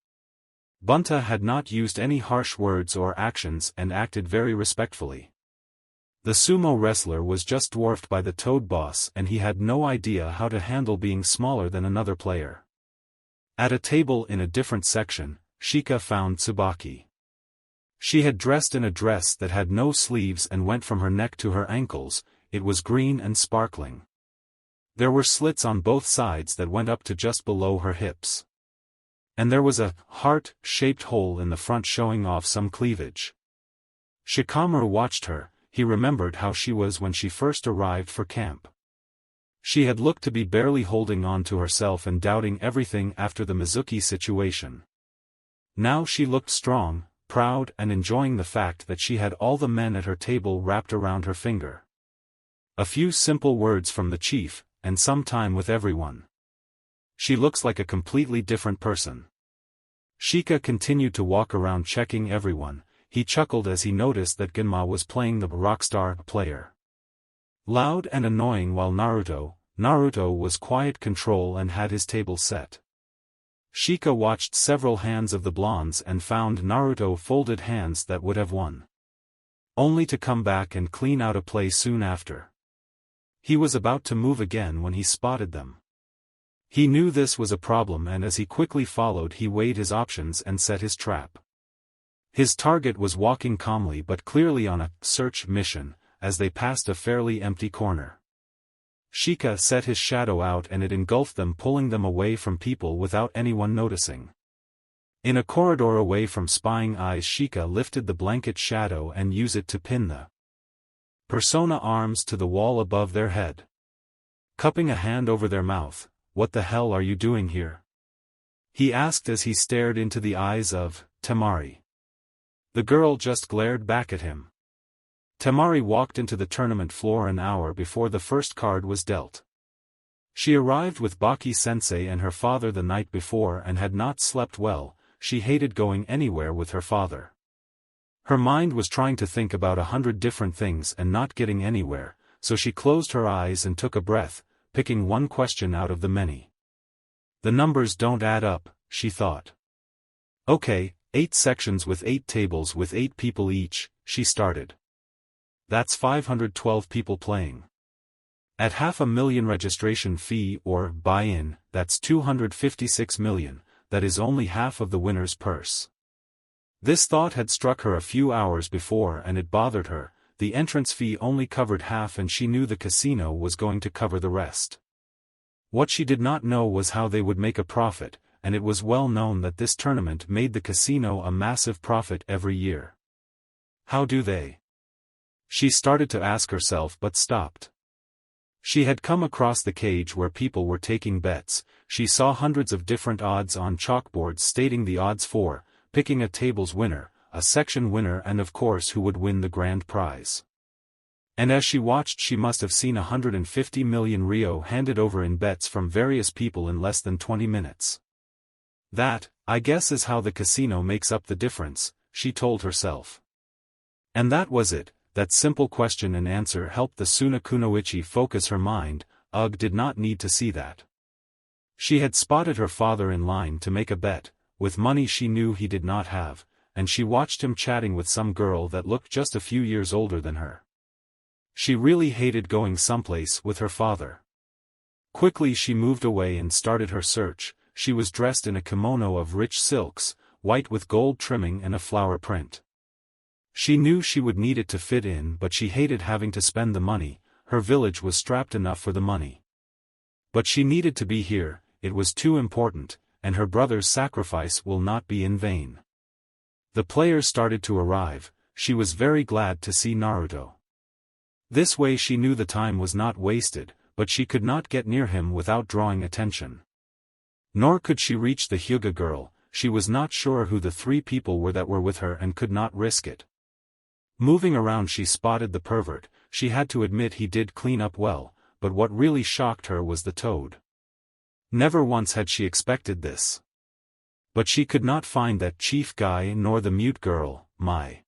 Bunta had not used any harsh words or actions and acted very respectfully. The sumo wrestler was just dwarfed by the toad boss and he had no idea how to handle being smaller than another player. At a table in a different section, Shika found Tsubaki. She had dressed in a dress that had no sleeves and went from her neck to her ankles. It was green and sparkling. There were slits on both sides that went up to just below her hips. And there was a heart-shaped hole in the front showing off some cleavage. Shikamaru watched her. He remembered how she was when she first arrived for camp. She had looked to be barely holding on to herself and doubting everything after the Mizuki situation. Now she looked strong, proud and enjoying the fact that she had all the men at her table wrapped around her finger. A few simple words from the chief, and some time with everyone. She looks like a completely different person. Shika continued to walk around checking everyone. He chuckled as he noticed that Genma was playing the rockstar player. Loud and annoying while Naruto was quiet control and had his table set. Shika watched several hands of the blondes and found Naruto folded hands that would have won. Only to come back and clean out a play soon after. He was about to move again when he spotted them. He knew this was a problem and as he quickly followed he weighed his options and set his trap. His target was walking calmly but clearly on a search mission, as they passed a fairly empty corner. Shika set his shadow out and it engulfed them, pulling them away from people without anyone noticing. In a corridor away from spying eyes, Shika lifted the blanket shadow and used it to pin the persona arms to the wall above their head. Cupping a hand over their mouth, "What the hell are you doing here?" he asked as he stared into the eyes of Tamari. The girl just glared back at him. Tamari walked into the tournament floor an hour before the first card was dealt. She arrived with Baki-sensei and her father the night before and had not slept well. She hated going anywhere with her father. Her mind was trying to think about 100 different things and not getting anywhere, so she closed her eyes and took a breath, picking one question out of the many. The numbers don't add up, she thought. Okay, 8 sections with 8 tables with 8 people each, she started. That's 512 people playing. At $500,000 registration fee or buy-in, that's 256 million, that is only half of the winner's purse. This thought had struck her a few hours before and it bothered her. The entrance fee only covered half and she knew the casino was going to cover the rest. What she did not know was how they would make a profit, and it was well known that this tournament made the casino a massive profit every year. How do they? She started to ask herself but stopped. She had come across the cage where people were taking bets. She saw hundreds of different odds on chalkboards stating the odds for picking a table's winner, a section winner and of course who would win the grand prize. And as she watched she must have seen 150 million ryo handed over in bets from various people in less than 20 minutes. That, I guess, is how the casino makes up the difference, she told herself. And that was it. That simple question and answer helped the Suna Kunoichi focus her mind. Ugh, did not need to see that. She had spotted her father in line to make a bet, with money she knew he did not have, and she watched him chatting with some girl that looked just a few years older than her. She really hated going someplace with her father. Quickly she moved away and started her search. She was dressed in a kimono of rich silks, white with gold trimming and a flower print. She knew she would need it to fit in but she hated having to spend the money. Her village was strapped enough for the money. But she needed to be here, it was too important, and her brother's sacrifice will not be in vain. The players started to arrive. She was very glad to see Naruto. This way she knew the time was not wasted, but she could not get near him without drawing attention. Nor could she reach the Hyuga girl. She was not sure who the 3 people were that were with her and could not risk it. Moving around she spotted the pervert. She had to admit he did clean up well, but what really shocked her was the toad. Never once had she expected this. But she could not find that chief guy nor the mute girl, my.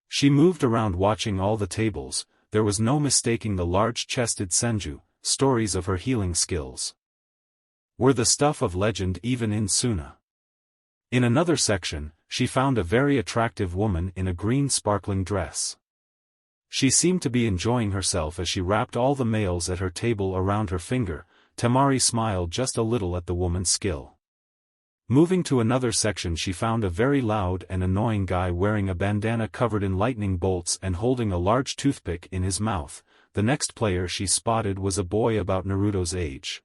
She moved around watching all the tables. There was no mistaking the large-chested senju. Stories of her healing skills were the stuff of legend even in Suna. In another section, she found a very attractive woman in a green sparkling dress. She seemed to be enjoying herself as she wrapped all the males at her table around her finger. Tamari smiled just a little at the woman's skill. Moving to another section, she found a very loud and annoying guy wearing a bandana covered in lightning bolts and holding a large toothpick in his mouth. The next player she spotted was a boy about Naruto's age.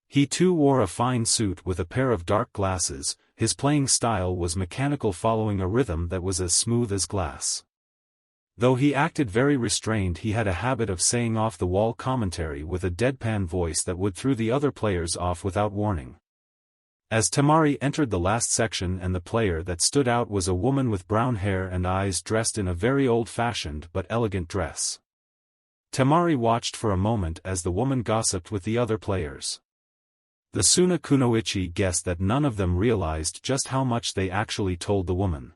He too wore a fine suit with a pair of dark glasses. His playing style was mechanical, following a rhythm that was as smooth as glass. Though he acted very restrained, he had a habit of saying off-the-wall commentary with a deadpan voice that would throw the other players off without warning. As Tamari entered the last section, and the player that stood out was a woman with brown hair and eyes dressed in a very old-fashioned but elegant dress. Tamari watched for a moment as the woman gossiped with the other players. The Suna Kunoichi guessed that none of them realized just how much they actually told the woman.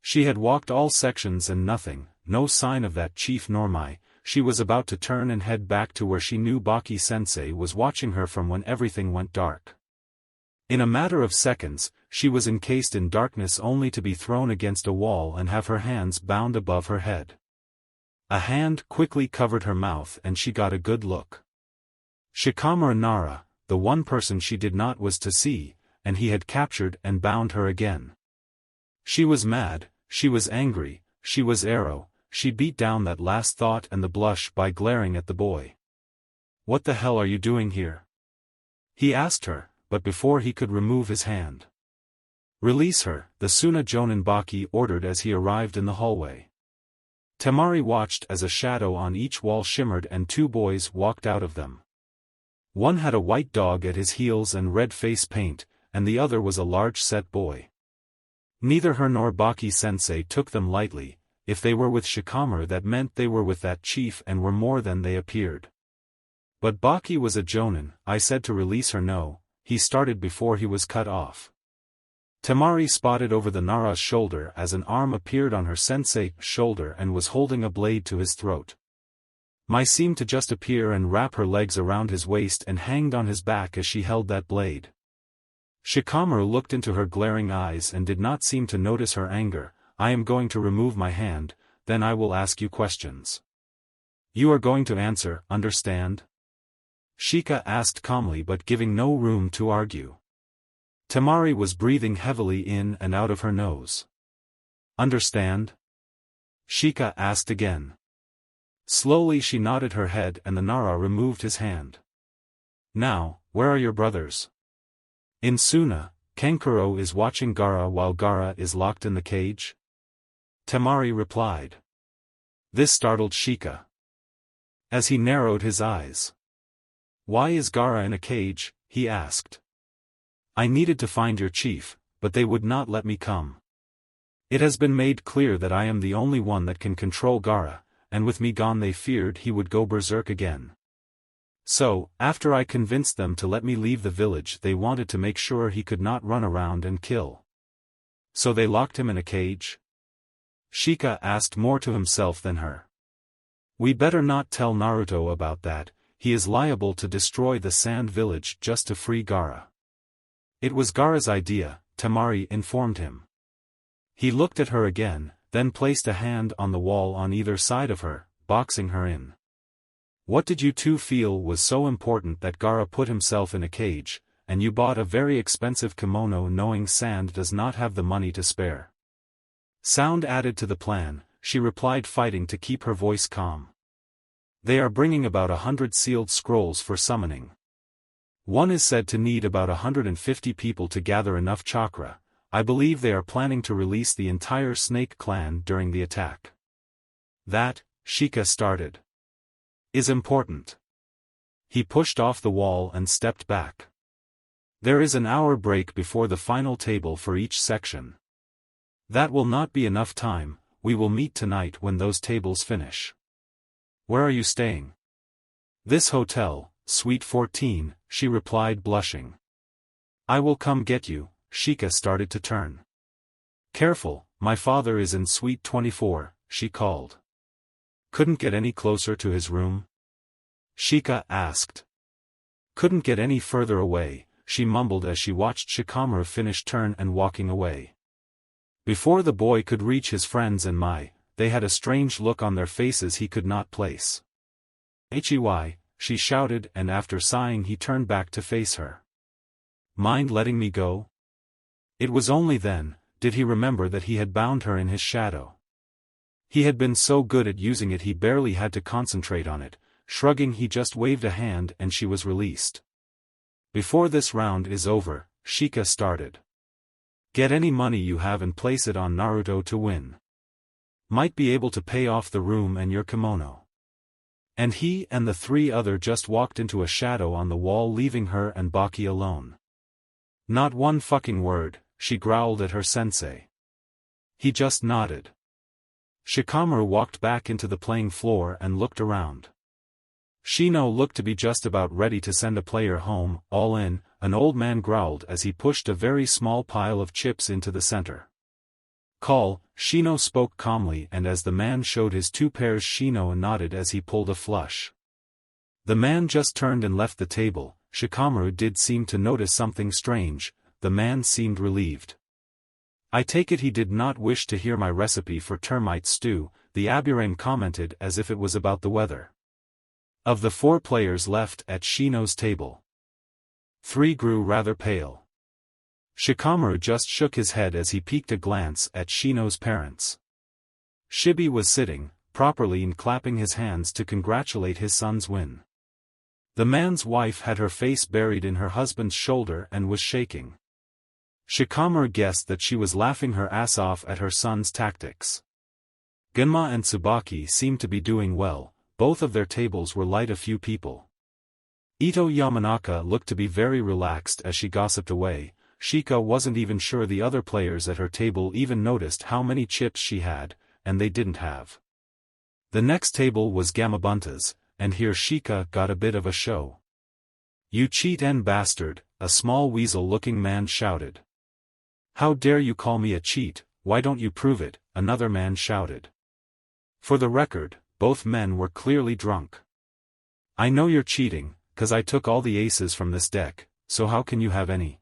She had walked all sections and nothing, no sign of that Chief Normai. She was about to turn and head back to where she knew Baki-sensei was watching her from when everything went dark. In a matter of seconds, she was encased in darkness, only to be thrown against a wall and have her hands bound above her head. A hand quickly covered her mouth and she got a good look. Shikamaru Nara, the one person she did not was to see, and he had captured and bound her again. She was mad, she was angry, she was arrow. She beat down that last thought and the blush by glaring at the boy. "What the hell are you doing here?" he asked her, but before he could remove his hand. "Release her," the Suna Jonin Baki ordered as he arrived in the hallway. Tamari watched as a shadow on each wall shimmered and two boys walked out of them. One had a white dog at his heels and red face paint, and the other was a large-set boy. Neither her nor Baki-sensei took them lightly. If they were with Shikamaru, that meant they were with that chief and were more than they appeared. But Baki was a Jonin. "I said to release her." "No," he started before he was cut off. Tamari spotted over the Nara's shoulder as an arm appeared on her sensei's shoulder and was holding a blade to his throat. Mai seemed to just appear and wrap her legs around his waist and hanged on his back as she held that blade. Shikamaru looked into her glaring eyes and did not seem to notice her anger. "I am going to remove my hand, then I will ask you questions. You are going to answer, understand?" Shika asked calmly, but giving no room to argue. Tamari was breathing heavily in and out of her nose. "Understand?" Shika asked again. Slowly she nodded her head and the Nara removed his hand. "Now, where are your brothers?" "In Suna. Kankuro is watching Gaara while Gaara is locked in the cage," Tamari replied. This startled Shika, as he narrowed his eyes. "Why is Gaara in a cage?" he asked. "I needed to find your chief, but they would not let me come. It has been made clear that I am the only one that can control Gaara, and with me gone they feared he would go berserk again. So, after I convinced them to let me leave the village, they wanted to make sure he could not run around and kill. So they locked him in a cage?" Shika asked more to himself than her. "We better not tell Naruto about that. He is liable to destroy the sand village just to free Gaara." "It was Gaara's idea," Tamari informed him. He looked at her again, then placed a hand on the wall on either side of her, boxing her in. "What did you two feel was so important that Gaara put himself in a cage, and you bought a very expensive kimono knowing Sand does not have the money to spare?" Sound added to the plan, she replied, fighting to keep her voice calm. "They are bringing about 100 sealed scrolls for summoning. One is said to need about 150 people to gather enough chakra. I believe they are planning to release the entire Snake clan during the attack." "That," Shika started, "is important." He pushed off the wall and stepped back. "There is an hour break before the final table for each section. That will not be enough time. We will meet tonight when those tables finish." "Where are you staying?" "This hotel, Suite 14, she replied, blushing. "I will come get you." Shika started to turn. Careful, my father is in suite 24, she called. Couldn't get any closer to his room? Shika asked. Couldn't get any further away, she mumbled as she watched Shikamaru finish turn and walking away. Before the boy could reach his friends and Mai, they had a strange look on their faces he could not place. "Hey," she shouted, and after sighing he turned back to face her. "Mind letting me go?" It was only then, did he remember that he had bound her in his shadow. He had been so good at using it he barely had to concentrate on it. Shrugging, he just waved a hand and she was released. "Before this round is over," Shika started. "Get any money you have and place it on Naruto to win. Might be able to pay off the room and your kimono." And he and the three other just walked into a shadow on the wall, leaving her and Baki alone. "Not one fucking word," she growled at her sensei. He just nodded. Shikamaru walked back into the playing floor and looked around. Shino looked to be just about ready to send a player home. "All in," an old man growled as he pushed a very small pile of chips into the center. "Call," Shino spoke calmly, and as the man showed his two pairs, Shino nodded as he pulled a flush. The man just turned and left the table. Shikamaru did seem to notice something strange. The man seemed relieved. "I take it he did not wish to hear my recipe for termite stew," the Aburame commented as if it was about the weather. Of the 4 players left at Shino's table, 3 grew rather pale. Shikamaru just shook his head as he peeked a glance at Shino's parents. Shibi was sitting, properly, and clapping his hands to congratulate his son's win. The man's wife had her face buried in her husband's shoulder and was shaking. Shikamaru guessed that she was laughing her ass off at her son's tactics. Genma and Tsubaki seemed to be doing well. Both of their tables were light a few people. Ito Yamanaka looked to be very relaxed as she gossiped away. Shika wasn't even sure the other players at her table even noticed how many chips she had, and they didn't have. The next table was Gamabunta's, and here Shika got a bit of a show. "You cheat and bastard," a small weasel-looking man shouted. "How dare you call me a cheat, why don't you prove it?" another man shouted. For the record, both men were clearly drunk. "I know you're cheating, 'cause I took all the aces from this deck, so how can you have any?"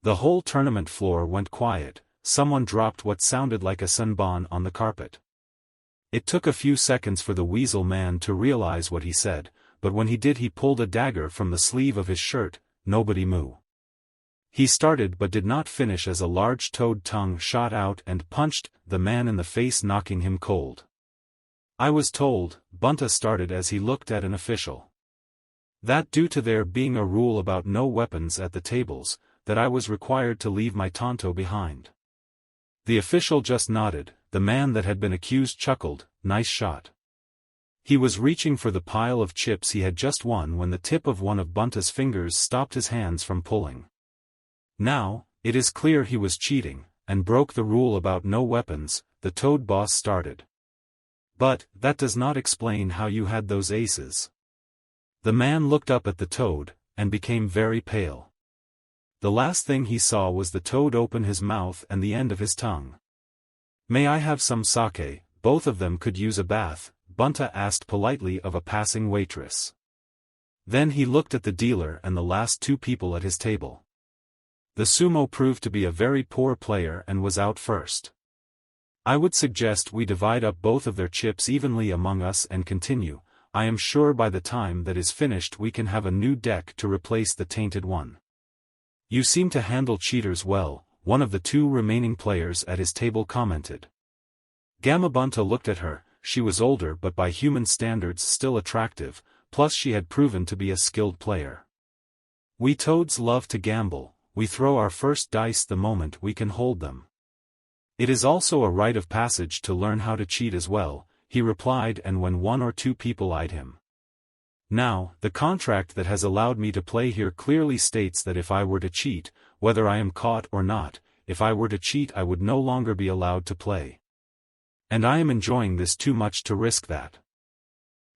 The whole tournament floor went quiet. Someone dropped what sounded like a senbon on the carpet. It took a few seconds for the weasel man to realize what he said, but when he did he pulled a dagger from the sleeve of his shirt. "Nobody moo." He started but did not finish as a large toad tongue shot out and punched the man in the face, knocking him cold. "I was told," Bunta started as he looked at an official, "that due to there being a rule about no weapons at the tables, that I was required to leave my tanto behind." The official just nodded. The man that had been accused chuckled. "Nice shot." He was reaching for the pile of chips he had just won when the tip of one of Bunta's fingers stopped his hands from pulling. Now, it is clear he was cheating, and broke the rule about no weapons, the toad boss started. "But, that does not explain how you had those aces." The man looked up at the toad, and became very pale. The last thing he saw was the toad open his mouth and the end of his tongue. "May I have some sake? Both of them could use a bath," Bunta asked politely of a passing waitress. Then he looked at the dealer and the last 2 people at his table. The sumo proved to be a very poor player and was out first. "I would suggest we divide up both of their chips evenly among us and continue. I am sure by the time that is finished we can have a new deck to replace the tainted one." "You seem to handle cheaters well," one of the 2 remaining players at his table commented. Gamabunta looked at her. She was older but by human standards still attractive, plus she had proven to be a skilled player. "We toads love to gamble, we throw our first dice the moment we can hold them. It is also a rite of passage to learn how to cheat as well," he replied, and when 1 or 2 people eyed him. "Now, the contract that has allowed me to play here clearly states that if I were to cheat, whether I am caught or not, if I were to cheat I would no longer be allowed to play. And I am enjoying this too much to risk that."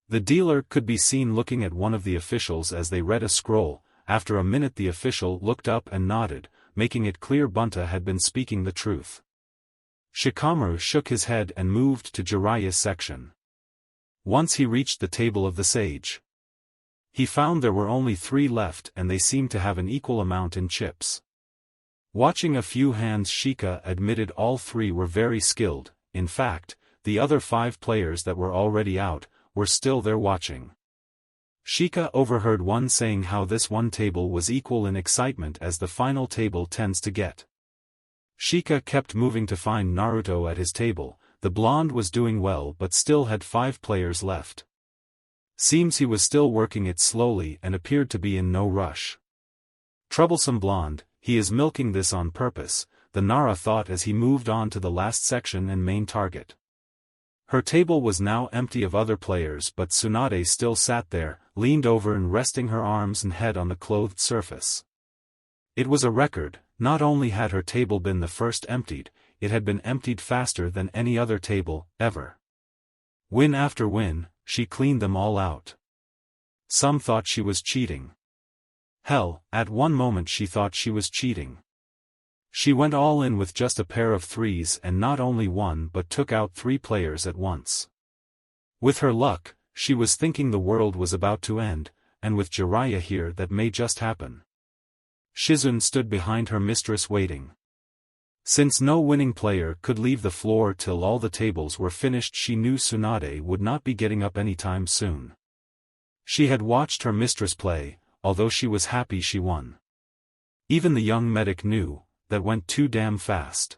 The dealer could be seen looking at one of the officials as they read a scroll. After a minute the official looked up and nodded, making it clear Bunta had been speaking the truth. Shikamaru shook his head and moved to Jiraiya's section. Once he reached the table of the sage, he found there were only 3 left and they seemed to have an equal amount in chips. Watching a few hands, Shika admitted all 3 were very skilled. In fact, the other 5 players that were already out were still there watching. Shika overheard one saying how this one table was equal in excitement as the final table tends to get. Shika kept moving to find Naruto at his table. The blonde was doing well but still had 5 players left. Seems he was still working it slowly and appeared to be in no rush. Troublesome blonde, he is milking this on purpose, the Nara thought as he moved on to the last section and main target. Her table was now empty of other players but Sunade still sat there, leaned over and resting her arms and head on the clothed surface. It was a record. Not only had her table been the first emptied, it had been emptied faster than any other table, ever. Win after win, she cleaned them all out. Some thought she was cheating. Hell, at one moment she thought she was cheating. She went all in with just a pair of 3s and not only one but took out 3 players at once. With her luck, she was thinking the world was about to end, and with Jeriah here that may just happen. Shizune stood behind her mistress waiting. Since no winning player could leave the floor till all the tables were finished, she knew Sunade would not be getting up anytime soon. She had watched her mistress play, although she was happy she won. Even the young medic knew, that went too damn fast.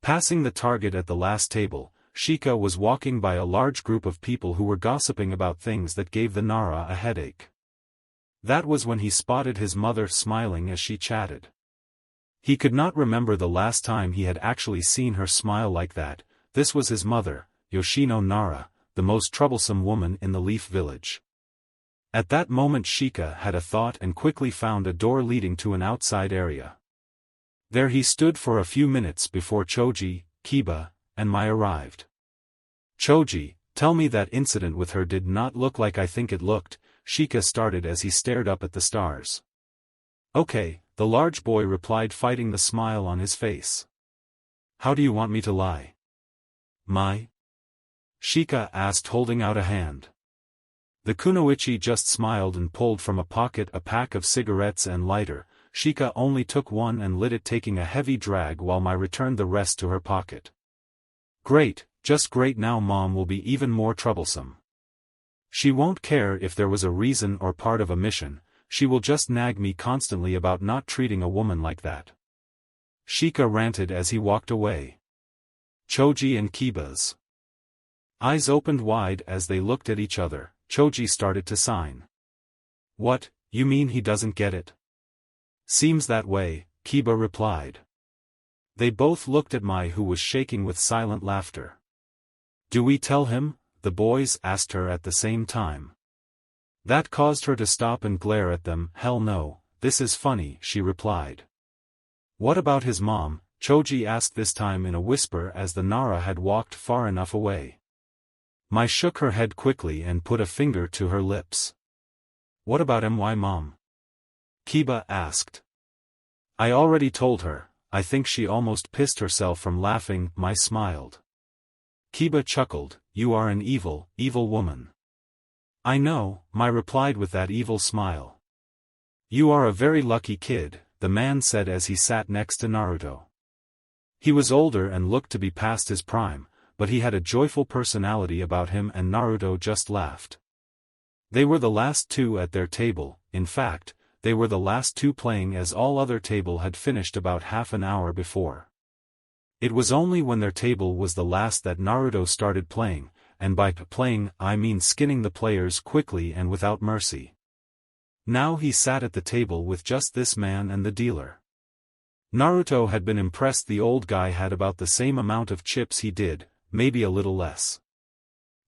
Passing the target at the last table, Shika was walking by a large group of people who were gossiping about things that gave the Nara a headache. That was when he spotted his mother smiling as she chatted. He could not remember the last time he had actually seen her smile like that. This was his mother, Yoshino Nara, the most troublesome woman in the Leaf Village. At that moment Shika had a thought and quickly found a door leading to an outside area. There he stood for a few minutes before Choji, Kiba, and Mai arrived. Choji, tell me that incident with her did not look like I think it looked, Shika started as he stared up at the stars. Okay, the large boy replied, fighting the smile on his face. How do you want me to lie? Mai? Shika asked, holding out a hand. The kunoichi just smiled and pulled from a pocket a pack of cigarettes and lighter. Shika only took one and lit it, taking a heavy drag while Mai returned the rest to her pocket. Great, just great. Now Mom will be even more troublesome. She won't care if there was a reason or part of a mission, she will just nag me constantly about not treating a woman like that. Shika ranted as he walked away. Choji and Kiba's eyes opened wide as they looked at each other. Choji started to sign. What, you mean he doesn't get it? Seems that way, Kiba replied. They both looked at Mai, who was shaking with silent laughter. Do we tell him? The boys asked her at the same time. That caused her to stop and glare at them. Hell no, this is funny, she replied. What about his mom? Choji asked, this time in a whisper as the Nara had walked far enough away. Mai shook her head quickly and put a finger to her lips. What about my mom? Kiba asked. I already told her. I think she almost pissed herself from laughing. Mai smiled. Kiba chuckled, you are an evil, evil woman. I know, Mai replied with that evil smile. You are a very lucky kid, the man said as he sat next to Naruto. He was older and looked to be past his prime, but he had a joyful personality about him, and Naruto just laughed. They were the last 2 at their table. In fact, they were the last 2 playing, as all other table had finished about half an hour before. It was only when their table was the last that Naruto started playing, and by playing I mean skinning the players quickly and without mercy. Now he sat at the table with just this man and the dealer. Naruto had been impressed. The old guy had about the same amount of chips he did, maybe a little less.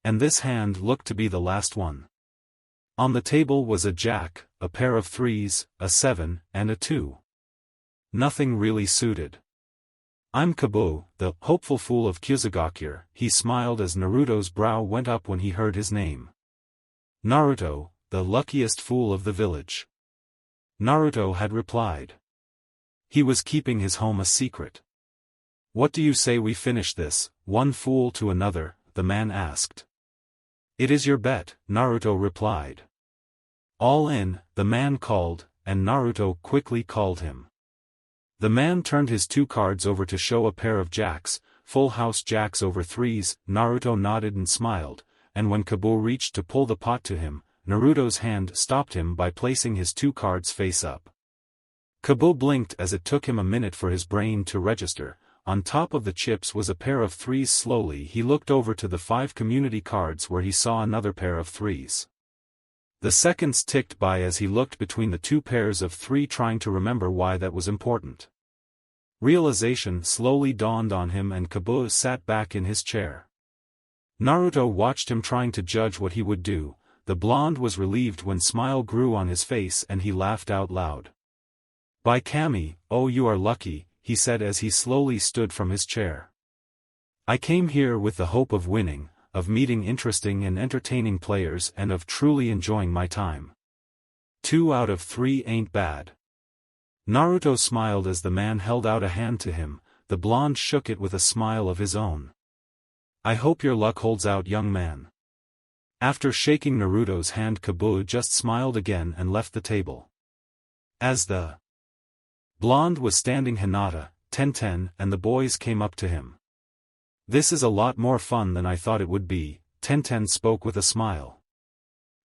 And this hand looked to be the last one. On the table was a jack, a pair of 3s, a 7, and a 2. Nothing really suited. I'm Kabu, the hopeful fool of Kyuzugakure, he smiled as Naruto's brow went up when he heard his name. Naruto, the luckiest fool of the village. Naruto had replied. He was keeping his home a secret. What do you say we finish this, one fool to another, the man asked. It is your bet, Naruto replied. All in, the man called, and Naruto quickly called him. The man turned his 2 cards over to show a pair of jacks, full house jacks over 3s, Naruto nodded and smiled, and when Kabu reached to pull the pot to him, Naruto's hand stopped him by placing his 2 cards face up. Kabu blinked as it took him a minute for his brain to register. On top of the chips was a pair of 3s. Slowly he looked over to the 5 community cards where he saw another pair of 3s. The seconds ticked by as he looked between the 2 pairs of 3 trying to remember why that was important. Realization slowly dawned on him and Kabu sat back in his chair. Naruto watched him trying to judge what he would do. The blonde was relieved when smile grew on his face and he laughed out loud. By Kami, oh you are lucky, he said as he slowly stood from his chair. I came here with the hope of winning, of meeting interesting and entertaining players and of truly enjoying my time. 2 out of 3 ain't bad. Naruto smiled as the man held out a hand to him. The blonde shook it with a smile of his own. I hope your luck holds out, young man. After shaking Naruto's hand, Kabu just smiled again and left the table. As the blonde was standing, Hinata, Tenten and the boys came up to him. This is a lot more fun than I thought it would be, Tenten spoke with a smile.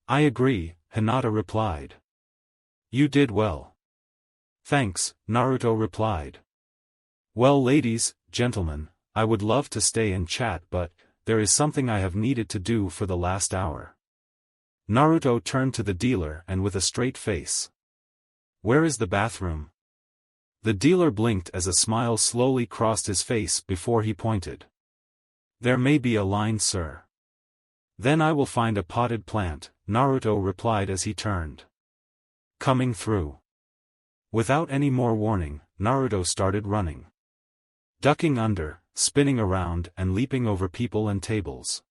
I agree, Hinata replied. You did well. Thanks, Naruto replied. Well ladies, gentlemen, I would love to stay and chat but, there is something I have needed to do for the last hour. Naruto turned to the dealer and with a straight face. Where is the bathroom? The dealer blinked as a smile slowly crossed his face before he pointed. There may be a line, sir. Then I will find a potted plant, Naruto replied as he turned. Coming through. Without any more warning, Naruto started running. Ducking under, spinning around and leaping over people and tables.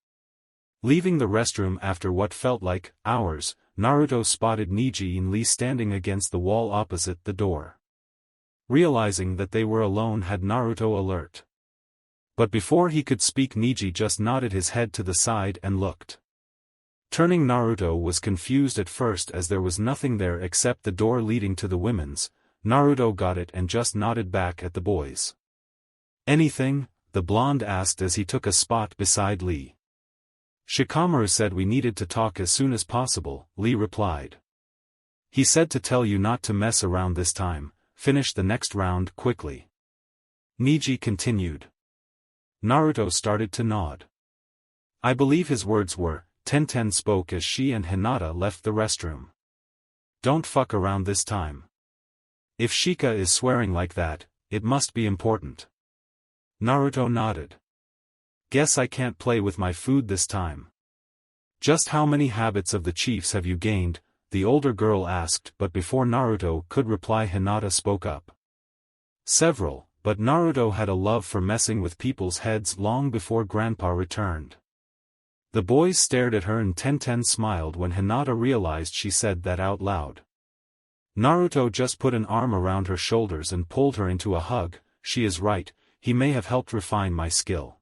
Leaving the restroom after what felt like hours, Naruto spotted Neji and Lee standing against the wall opposite the door. Realizing that they were alone had Naruto alert. But before he could speak, Neji just nodded his head to the side and looked. Turning, Naruto was confused at first as there was nothing there except the door leading to the women's. Naruto got it and just nodded back at the boys. Anything? The blonde asked as he took a spot beside Lee. Shikamaru said we needed to talk as soon as possible, Lee replied. He said to tell you not to mess around this time, finish the next round quickly. Neji continued. Naruto started to nod. I believe his words were, Tenten spoke as she and Hinata left the restroom. Don't fuck around this time. If Shika is swearing like that, it must be important. Naruto nodded. Guess I can't play with my food this time. Just how many habits of the chiefs have you gained? The older girl asked, but before Naruto could reply, Hinata spoke up. Several, but Naruto had a love for messing with people's heads long before Grandpa returned. The boys stared at her and Tenten smiled when Hinata realized she said that out loud. Naruto just put an arm around her shoulders and pulled her into a hug. She is right, he may have helped refine my skill.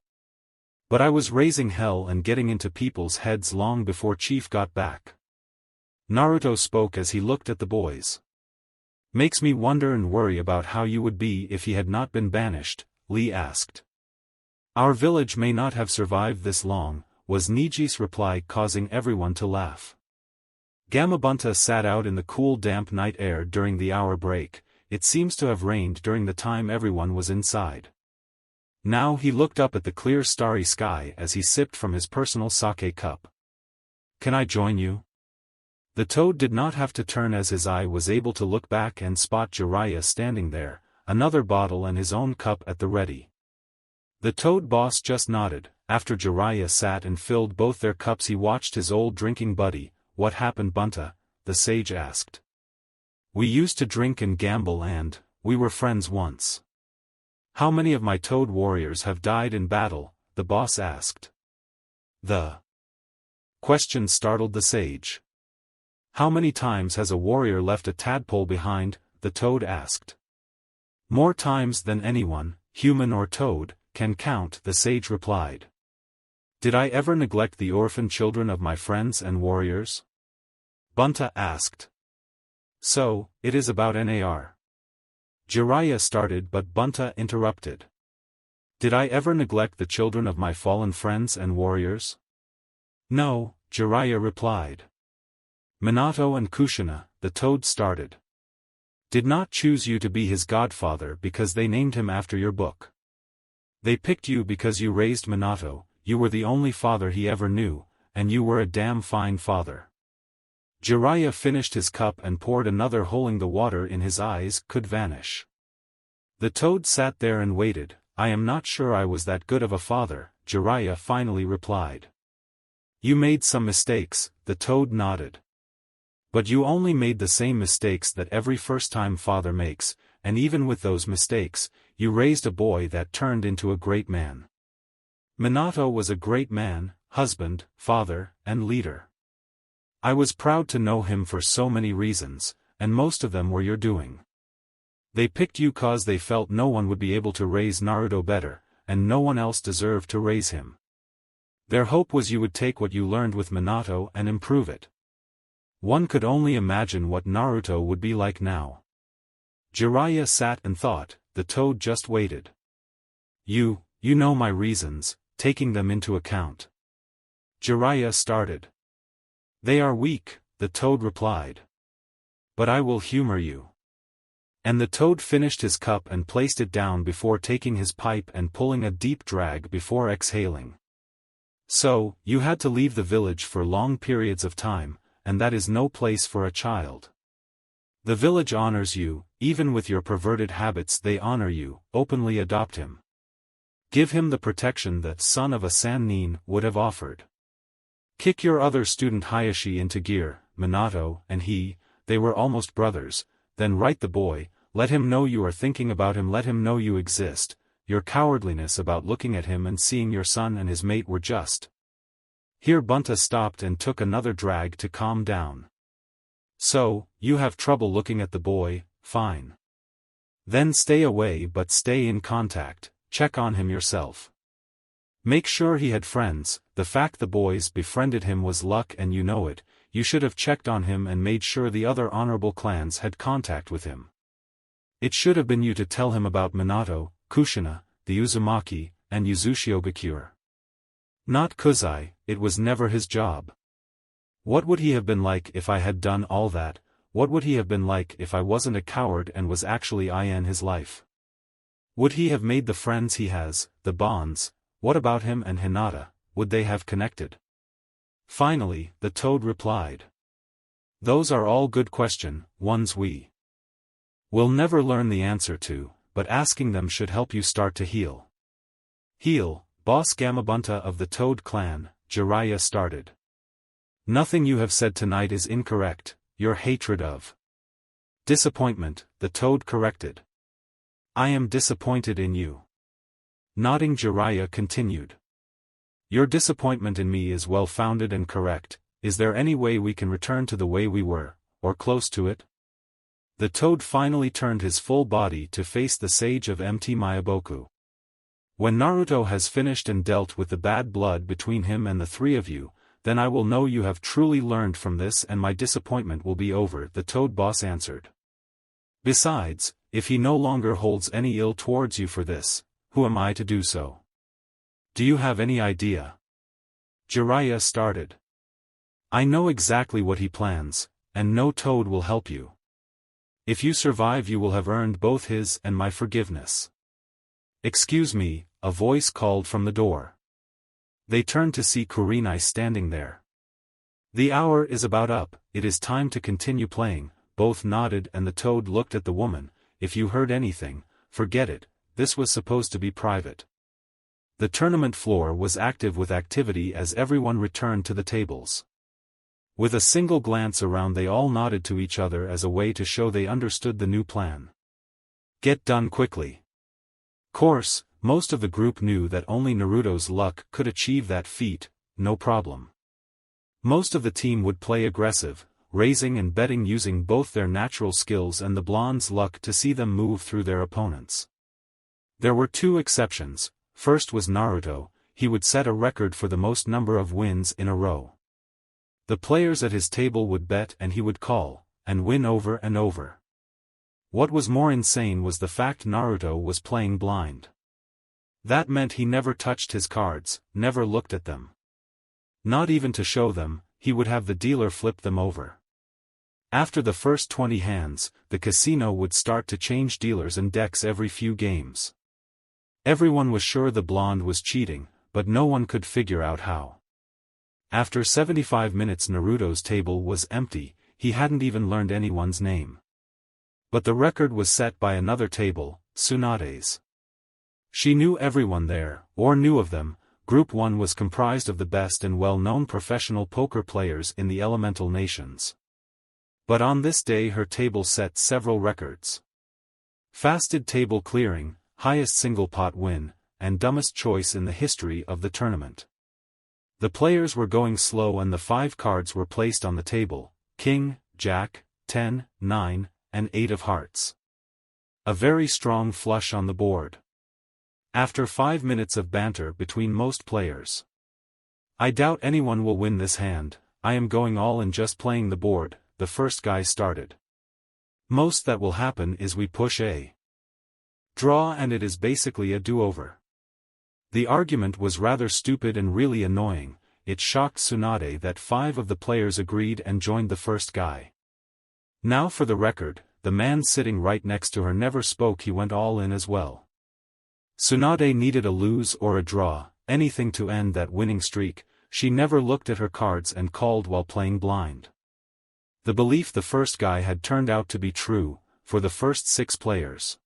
But I was raising hell and getting into people's heads long before Chief got back. Naruto spoke as he looked at the boys. Makes me wonder and worry about how you would be if he had not been banished, Lee asked. Our village may not have survived this long, was Niji's reply, causing everyone to laugh. Gamabunta sat out in the cool damp night air during the hour break. It seems to have rained during the time everyone was inside. Now he looked up at the clear starry sky as he sipped from his personal sake cup. Can I join you? The toad did not have to turn as his eye was able to look back and spot Jeriah standing there, another bottle and his own cup at the ready. The toad boss just nodded. After Jeriah sat and filled both their cups, he watched his old drinking buddy. What happened, Bunta? The sage asked. We used to drink and gamble and, we were friends once. How many of my toad warriors have died in battle? The boss asked. The question startled the sage. How many times has a warrior left a tadpole behind? The toad asked. More times than anyone, human or toad, can count," the sage replied. "Did I ever neglect the orphan children of my friends and warriors?" Bunta asked. "So, it is about Nar." Jeriah started but Bunta interrupted. "Did I ever neglect the children of my fallen friends and warriors?" "No," Jeriah replied. "Minato and Kushina," the toad started, "did not choose you to be his godfather because they named him after your book. They picked you because you raised Minato, you were the only father he ever knew, and you were a damn fine father." Jeriah finished his cup and poured another, holding the water in his eyes could vanish. The toad sat there and waited. "I am not sure I was that good of a father," Jeriah finally replied. "You made some mistakes," the toad nodded. "But you only made the same mistakes that every first-time father makes, and even with those mistakes, you raised a boy that turned into a great man. Minato was a great man, husband, father, and leader. I was proud to know him for so many reasons, and most of them were your doing. They picked you cause they felt no one would be able to raise Naruto better, and no one else deserved to raise him. Their hope was you would take what you learned with Minato and improve it. One could only imagine what Naruto would be like now." Jeriah sat and thought, the toad just waited. You know my reasons, taking them into account." Jeriah started. "They are weak," the toad replied. "But I will humor you." And the toad finished his cup and placed it down before taking his pipe and pulling a deep drag before exhaling. "So, you had to leave the village for long periods of time, and that is no place for a child. The village honors you, even with your perverted habits they honor you, openly adopt him. Give him the protection that son of a Sannin would have offered. Kick your other student Hayashi into gear, Minato and they were almost brothers, then write the boy, let him know you are thinking about him, let him know you exist, your cowardliness about looking at him and seeing your son and his mate were just." Here Bunta stopped and took another drag to calm down. "So, you have trouble looking at the boy, fine. Then stay away but stay in contact, check on him yourself. Make sure he had friends, the fact the boys befriended him was luck and you know it, you should have checked on him and made sure the other honorable clans had contact with him. It should have been you to tell him about Minato, Kushina, the Uzumaki, and Uzushio. Not Kuzai, it was never his job. What would he have been like if I had done all that? What would he have been like if I wasn't a coward and was actually in his life? Would he have made the friends he has, the bonds? What about him and Hinata, would they have connected?" Finally, the toad replied. "Those are all good ones we will never learn the answer to, but asking them should help you start to heal." "Heal, Boss Gamabunta of the Toad clan," Jeriah started. "Nothing you have said tonight is incorrect, your hatred of disappointment," the toad corrected. "I am disappointed in you." Nodding, Jeriah continued. "Your disappointment in me is well-founded and correct. Is there any way we can return to the way we were, or close to it?" The toad finally turned his full body to face the sage of Mt. Mayaboku. "When Naruto has finished and dealt with the bad blood between him and the three of you, then I will know you have truly learned from this and my disappointment will be over," the toad boss answered. "Besides, if he no longer holds any ill towards you for this, who am I to do so? Do you have any idea?" Jeriah started. "I know exactly what he plans, and no toad will help you. If you survive you will have earned both his and my forgiveness." "Excuse me," a voice called from the door. They turned to see Kurenai standing there. "The hour is about up, it is time to continue playing." Both nodded and the toad looked at the woman. "If you heard anything, forget it, this was supposed to be private." The tournament floor was active with activity as everyone returned to the tables. With a single glance around they all nodded to each other as a way to show they understood the new plan. Get done quickly. Course, most of the group knew that only Naruto's luck could achieve that feat, no problem. Most of the team would play aggressive, raising and betting using both their natural skills and the blonde's luck to see them move through their opponents. There were two exceptions. First was Naruto. He would set a record for the most number of wins in a row. The players at his table would bet and he would call, and win over and over. What was more insane was the fact Naruto was playing blind. That meant he never touched his cards, never looked at them. Not even to show them, he would have the dealer flip them over. After the first 20 hands, the casino would start to change dealers and decks every few games. Everyone was sure the blonde was cheating, but no one could figure out how. After 75 minutes Naruto's table was empty, he hadn't even learned anyone's name. But the record was set by another table, Sunade's. She knew everyone there, or knew of them. Group 1 was comprised of the best and well-known professional poker players in the elemental nations. But on this day her table set several records. Fastest table clearing, highest single pot win, and dumbest choice in the history of the tournament. The players were going slow and the 5 cards were placed on the table: King, Jack, 10, 9, and 8 of hearts. A very strong flush on the board. After 5 minutes of banter between most players. "I doubt anyone will win this hand, I am going all in just playing the board," the first guy started. "Most that will happen is we push a draw and it is basically a do-over." The argument was rather stupid and really annoying. It shocked Sunade that 5 of the players agreed and joined the first guy. Now for the record, the man sitting right next to her never spoke, he went all in as well. Sunade needed a lose or a draw, anything to end that winning streak. She never looked at her cards and called while playing blind. The belief the first guy had turned out to be true, for the first 6 players.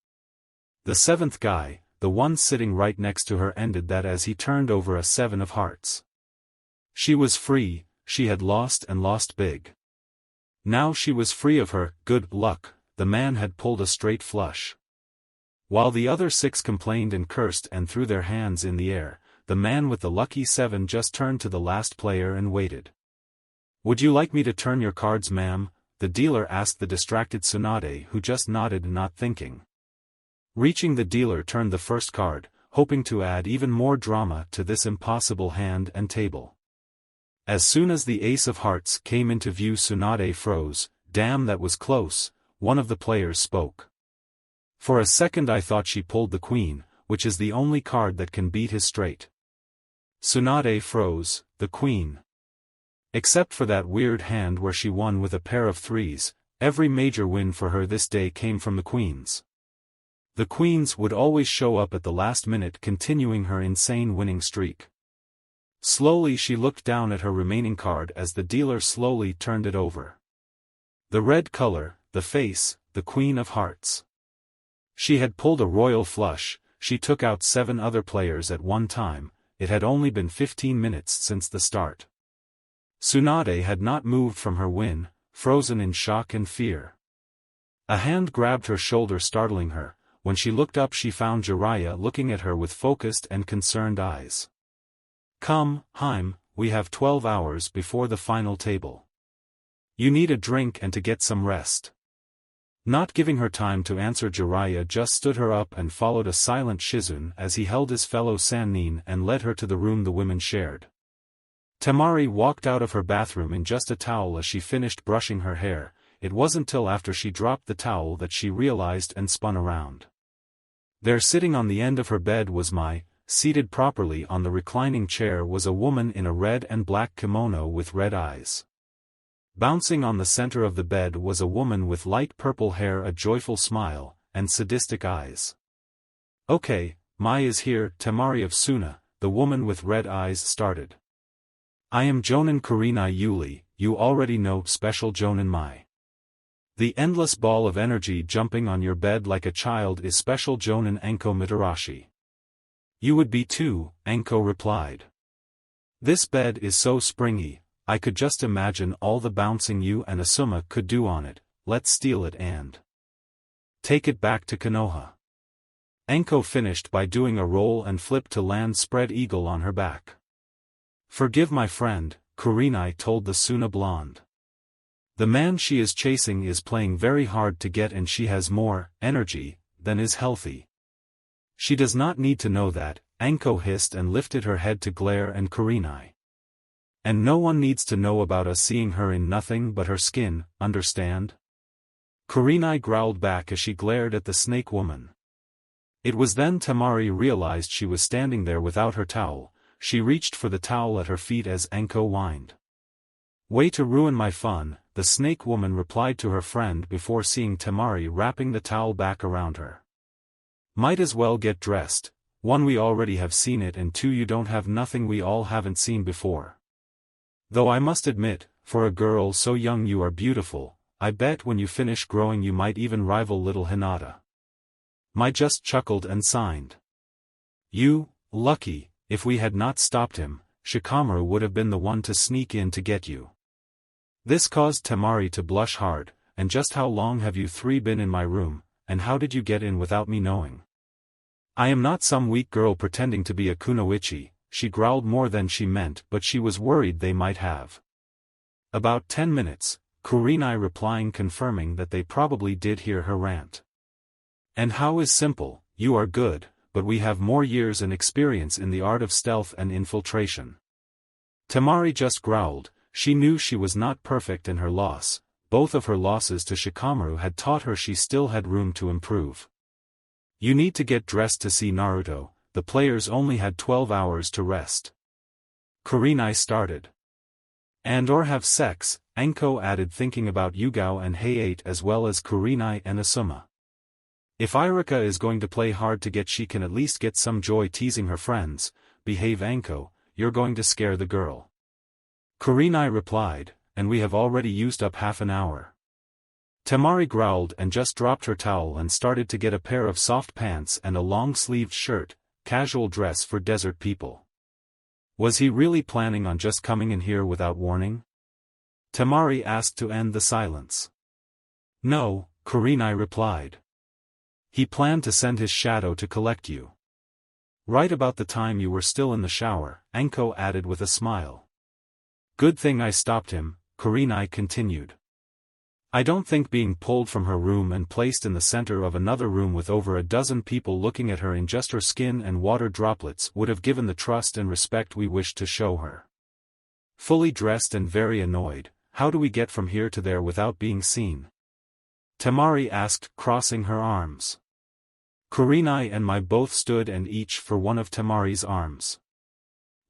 The 7th guy, the one sitting right next to her, ended that as he turned over a 7 of hearts. She was free, she had lost and lost big. Now she was free of her good luck, the man had pulled a straight flush. While the other 6 complained and cursed and threw their hands in the air, the man with the lucky 7 just turned to the last player and waited. "Would you like me to turn your cards, ma'am?" the dealer asked the distracted Sunade, who just nodded, not thinking. Reaching the dealer turned the first card, hoping to add even more drama to this impossible hand and table. As soon as the ace of hearts came into view, Sunade froze. "Damn, that was close," one of the players spoke. "For a second I thought she pulled the queen, which is the only card that can beat his straight." Sunade froze. The queen. Except for that weird hand where she won with a pair of 3s, every major win for her this day came from the queens. The queens would always show up at the last minute, continuing her insane winning streak. Slowly she looked down at her remaining card as the dealer slowly turned it over. The red color, the face, the queen of hearts. She had pulled a royal flush. She took out 7 other players at one time. It had only been 15 minutes since the start. Sunade had not moved from her win, frozen in shock and fear. A hand grabbed her shoulder, startling her. When she looked up she found Jeriah looking at her with focused and concerned eyes. "Come, Haim, we have 12 hours before the final table. You need a drink and to get some rest." Not giving her time to answer, Jeriah just stood her up and followed a silent Shizun as he held his fellow Sannin and led her to the room the women shared. Tamari walked out of her bathroom in just a towel as she finished brushing her hair. It wasn't till after she dropped the towel that she realized and spun around. There, sitting on the end of her bed, was Mai. Seated properly on the reclining chair was a woman in a red and black kimono with red eyes. Bouncing on the center of the bed was a woman with light purple hair, a joyful smile, and sadistic eyes. "Okay, Mai is here," Tamari of Suna, the woman with red eyes, started. "I am Jonin Kurenai Yuli, you already know, special Jonin Mai. The endless ball of energy jumping on your bed like a child is special Jonin Anko Mitarashi." "You would be too," Anko replied. "This bed is so springy, I could just imagine all the bouncing you and Asuma could do on it. Let's steal it and take it back to Konoha." Anko finished by doing a roll and flip to land spread eagle on her back. "Forgive my friend," Kurenai told the Suna blonde. "The man she is chasing is playing very hard to get and she has more energy than is healthy." She does not need to know that, Anko hissed and lifted her head to glare at Kurenai. And no one needs to know about us seeing her in nothing but her skin, understand? Kurenai growled back as she glared at the snake woman. It was then Tamari realized she was standing there without her towel. She reached for the towel at her feet as Anko whined. "Way to ruin my fun," the snake woman replied to her friend before seeing Tamari wrapping the towel back around her. "Might as well get dressed. One, we already have seen it, and two, you don't have nothing we all haven't seen before. Though I must admit, for a girl so young you are beautiful. I bet when you finish growing you might even rival little Hinata." Mai just chuckled and signed. "You, lucky, if we had not stopped him, Shikamaru would have been the one to sneak in to get you." This caused Tamari to blush hard. "And just how long have you three been in my room, and how did you get in without me knowing?" "I am not some weak girl pretending to be a kunoichi," she growled more than she meant, but she was worried they might have. "About 10 minutes, Kurenai replying, confirming that they probably did hear her rant. "And how is simple, you are good, but we have more years and experience in the art of stealth and infiltration." Tamari just growled. She knew she was not perfect in her loss. Both of her losses to Shikamaru had taught her she still had room to improve. "You need to get dressed to see Naruto. The players only had 12 hours to rest." Kurenai started. "And/or have sex," Anko added, thinking about Yugao and Hayate as well as Kurenai and Asuma. "If Iruka is going to play hard to get, she can at least get some joy teasing her friends." "Behave, Anko, you're going to scare the girl." Kurenai replied, "And we have already used up half an hour." Tamari growled and just dropped her towel and started to get a pair of soft pants and a long-sleeved shirt, casual dress for desert people. Was he really planning on just coming in here without warning? Tamari asked to end the silence. "No," Kurenai replied. "He planned to send his shadow to collect you." "Right about the time you were still in the shower," Anko added with a smile. "Good thing I stopped him," Kurenai continued. "I don't think being pulled from her room and placed in the center of another room with over a dozen people looking at her in just her skin and water droplets would have given the trust and respect we wished to show her. Fully dressed and very annoyed, how do we get from here to there without being seen?" Tamari asked, crossing her arms. Kurenai and Mai both stood and each for one of Tamari's arms.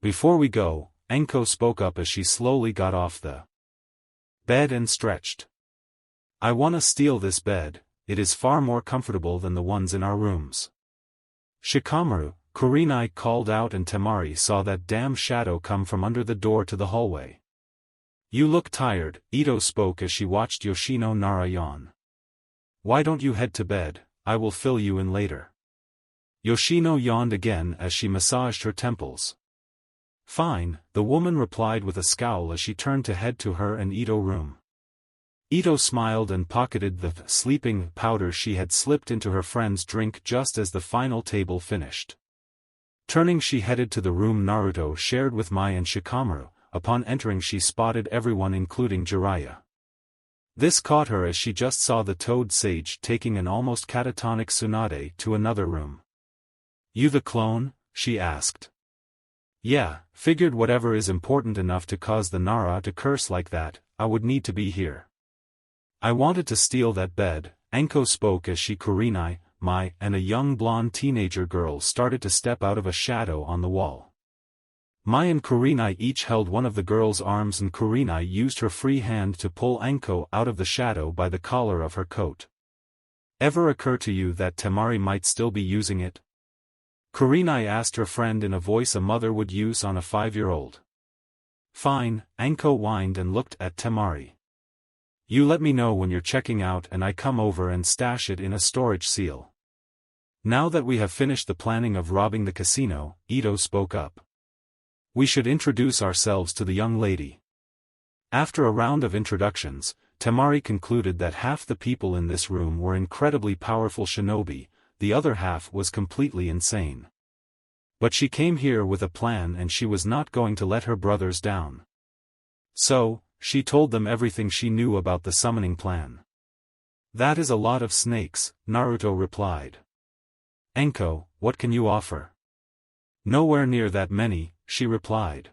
"Before we go," Anko spoke up as she slowly got off the bed and stretched. "I wanna steal this bed. It is far more comfortable than the ones in our rooms." "Shikamaru," Kurenai called out, and Tamari saw that damn shadow come from under the door to the hallway. "You look tired," Ito spoke as she watched Yoshino Nara yawn. "Why don't you head to bed? I will fill you in later." Yoshino yawned again as she massaged her temples. "Fine," the woman replied with a scowl as she turned to head to her and Ito room. Ito smiled and pocketed the sleeping powder she had slipped into her friend's drink just as the final table finished. Turning, she headed to the room Naruto shared with Mai and Shikamaru. Upon entering, she spotted everyone including Jeriah. This caught her as she just saw the Toad Sage taking an almost catatonic Sunade to another room. "You the clone?" she asked. "Yeah, figured whatever is important enough to cause the Nara to curse like that, I would need to be here. I wanted to steal that bed," Anko spoke as she, Kurenai, Mai, and a young blonde teenager girl started to step out of a shadow on the wall. Mai and Kurenai each held one of the girl's arms, and Kurenai used her free hand to pull Anko out of the shadow by the collar of her coat. "Ever occur to you that Tamari might still be using it?" Kurenai asked her friend in a voice a mother would use on a 5-year-old. "Fine," Anko whined and looked at Tamari. "You let me know when you're checking out and I come over and stash it in a storage seal." "Now that we have finished the planning of robbing the casino," Ito spoke up, "we should introduce ourselves to the young lady." After a round of introductions, Tamari concluded that half the people in this room were incredibly powerful shinobi, the other half was completely insane. But she came here with a plan and she was not going to let her brothers down. So, she told them everything she knew about the summoning plan. "That is a lot of snakes," Naruto replied. Enko, what can you offer? Nowhere near that many, she replied.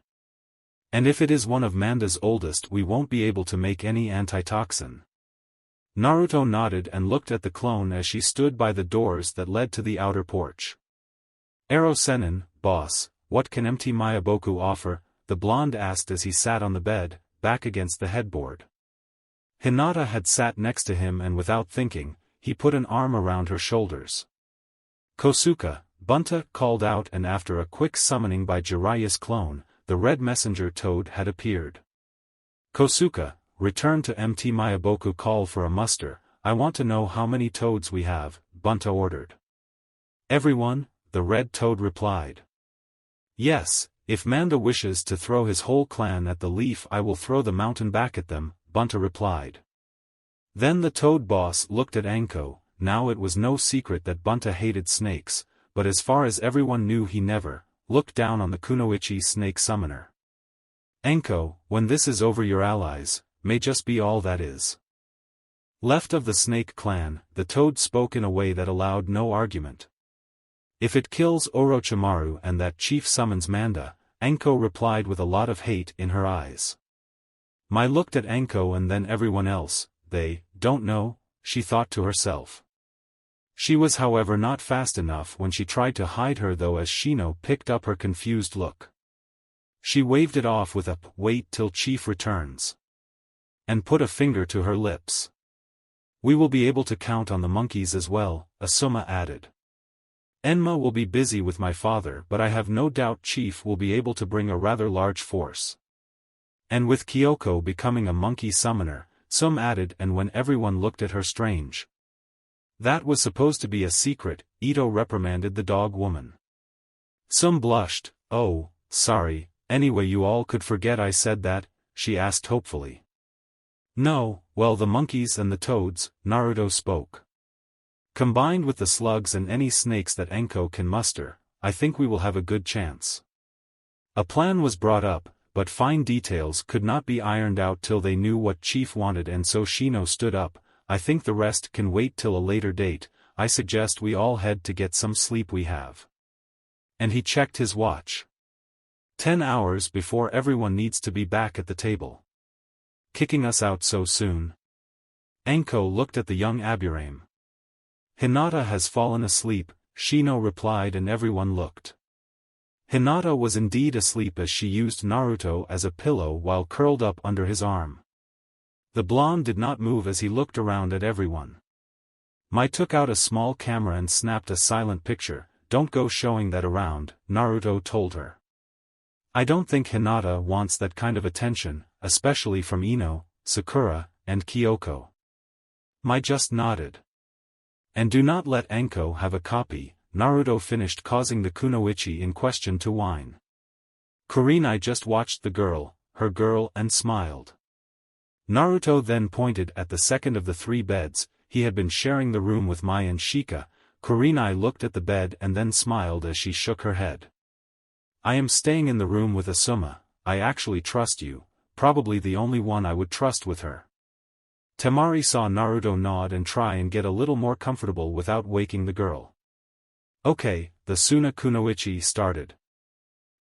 And if it is one of Manda's oldest, we won't be able to make any antitoxin. Naruto nodded and looked at the clone as she stood by the doors that led to the outer porch. Ero Sennin, boss, what can Mt. Mayaboku offer? The blonde asked as he sat on the bed, back against the headboard. Hinata had sat next to him and without thinking, he put an arm around her shoulders. Kosuke, Bunta called out, and after a quick summoning by Jiraiya's clone, the red messenger toad had appeared. Kosuke, return to Mt. Mayaboku, call for a muster. I want to know how many toads we have, Bunta ordered. Everyone, the red toad replied. Yes, if Manda wishes to throw his whole clan at the leaf, I will throw the mountain back at them, Bunta replied. Then the toad boss looked at Anko. Now it was no secret that Bunta hated snakes, but as far as everyone knew he never looked down on the Kunoichi snake summoner. Anko, when this is over, your allies may just be all that is left of the snake clan. The toad spoke in a way that allowed no argument. If it kills Orochimaru and that chief summons Manda, Anko replied with a lot of hate in her eyes. Mai looked at Anko and then everyone else. They don't know, she thought to herself. She was however not fast enough when she tried to hide her though as Shino picked up her confused look. She waved it off with a wait till chief returns. And put a finger to her lips. We will be able to count on the monkeys as well, Asuma added. Enma will be busy with my father, but I have no doubt chief will be able to bring a rather large force. And with Kyoko becoming a monkey summoner, Sum added, and when everyone looked at her strange. That was supposed to be a secret, Ito reprimanded the dog woman. Sum blushed. Oh, sorry, anyway you all could forget I said that, she asked hopefully. No, well the monkeys and the toads, Naruto spoke. Combined with the slugs and any snakes that Enko can muster, I think we will have a good chance. A plan was brought up, but fine details could not be ironed out till they knew what chief wanted, and so Shino stood up. I think the rest can wait till a later date. I suggest we all head to get some sleep we have. And he checked his watch. 10 hours before everyone needs to be back at the table. Kicking us out so soon? Enko looked at the young Aburame. Hinata has fallen asleep, Shino replied, and everyone looked. Hinata was indeed asleep as she used Naruto as a pillow while curled up under his arm. The blonde did not move as he looked around at everyone. Mai took out a small camera and snapped a silent picture. Don't go showing that around, Naruto told her. I don't think Hinata wants that kind of attention, especially from Ino, Sakura, and Kyoko. Mai just nodded. And do not let Enko have a copy, Naruto finished, causing the Kunoichi in question to whine. Kurenai just watched the girl, her girl, and smiled. Naruto then pointed at the second of the 3 beds. He had been sharing the room with Mai and Shika. Kurenai looked at the bed and then smiled as she shook her head. I am staying in the room with Asuma. I actually trust you, probably the only one I would trust with her. Tamari saw Naruto nod and try and get a little more comfortable without waking the girl. Okay, the Suna Kunoichi started.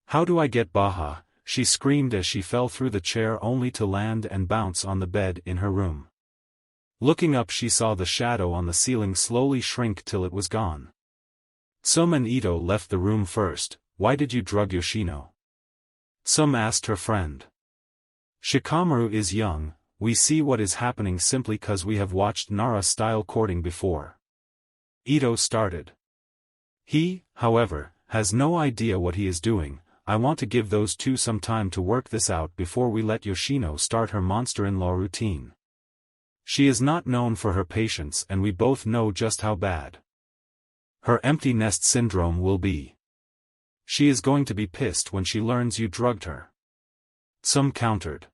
How do I get Baha? She screamed as she fell through the chair only to land and bounce on the bed in her room. Looking up she saw the shadow on the ceiling slowly shrink till it was gone. Sum and Ito left the room first. Why did you drug Yoshino? Sum asked her friend. Shikamaru is young. We see what is happening simply cause we have watched Nara-style courting before. Ito started. He, however, has no idea what he is doing. I want to give those two some time to work this out before we let Yoshino start her monster-in-law routine. She is not known for her patience and we both know just how bad her empty nest syndrome will be. She is going to be pissed when she learns you drugged her. Some countered.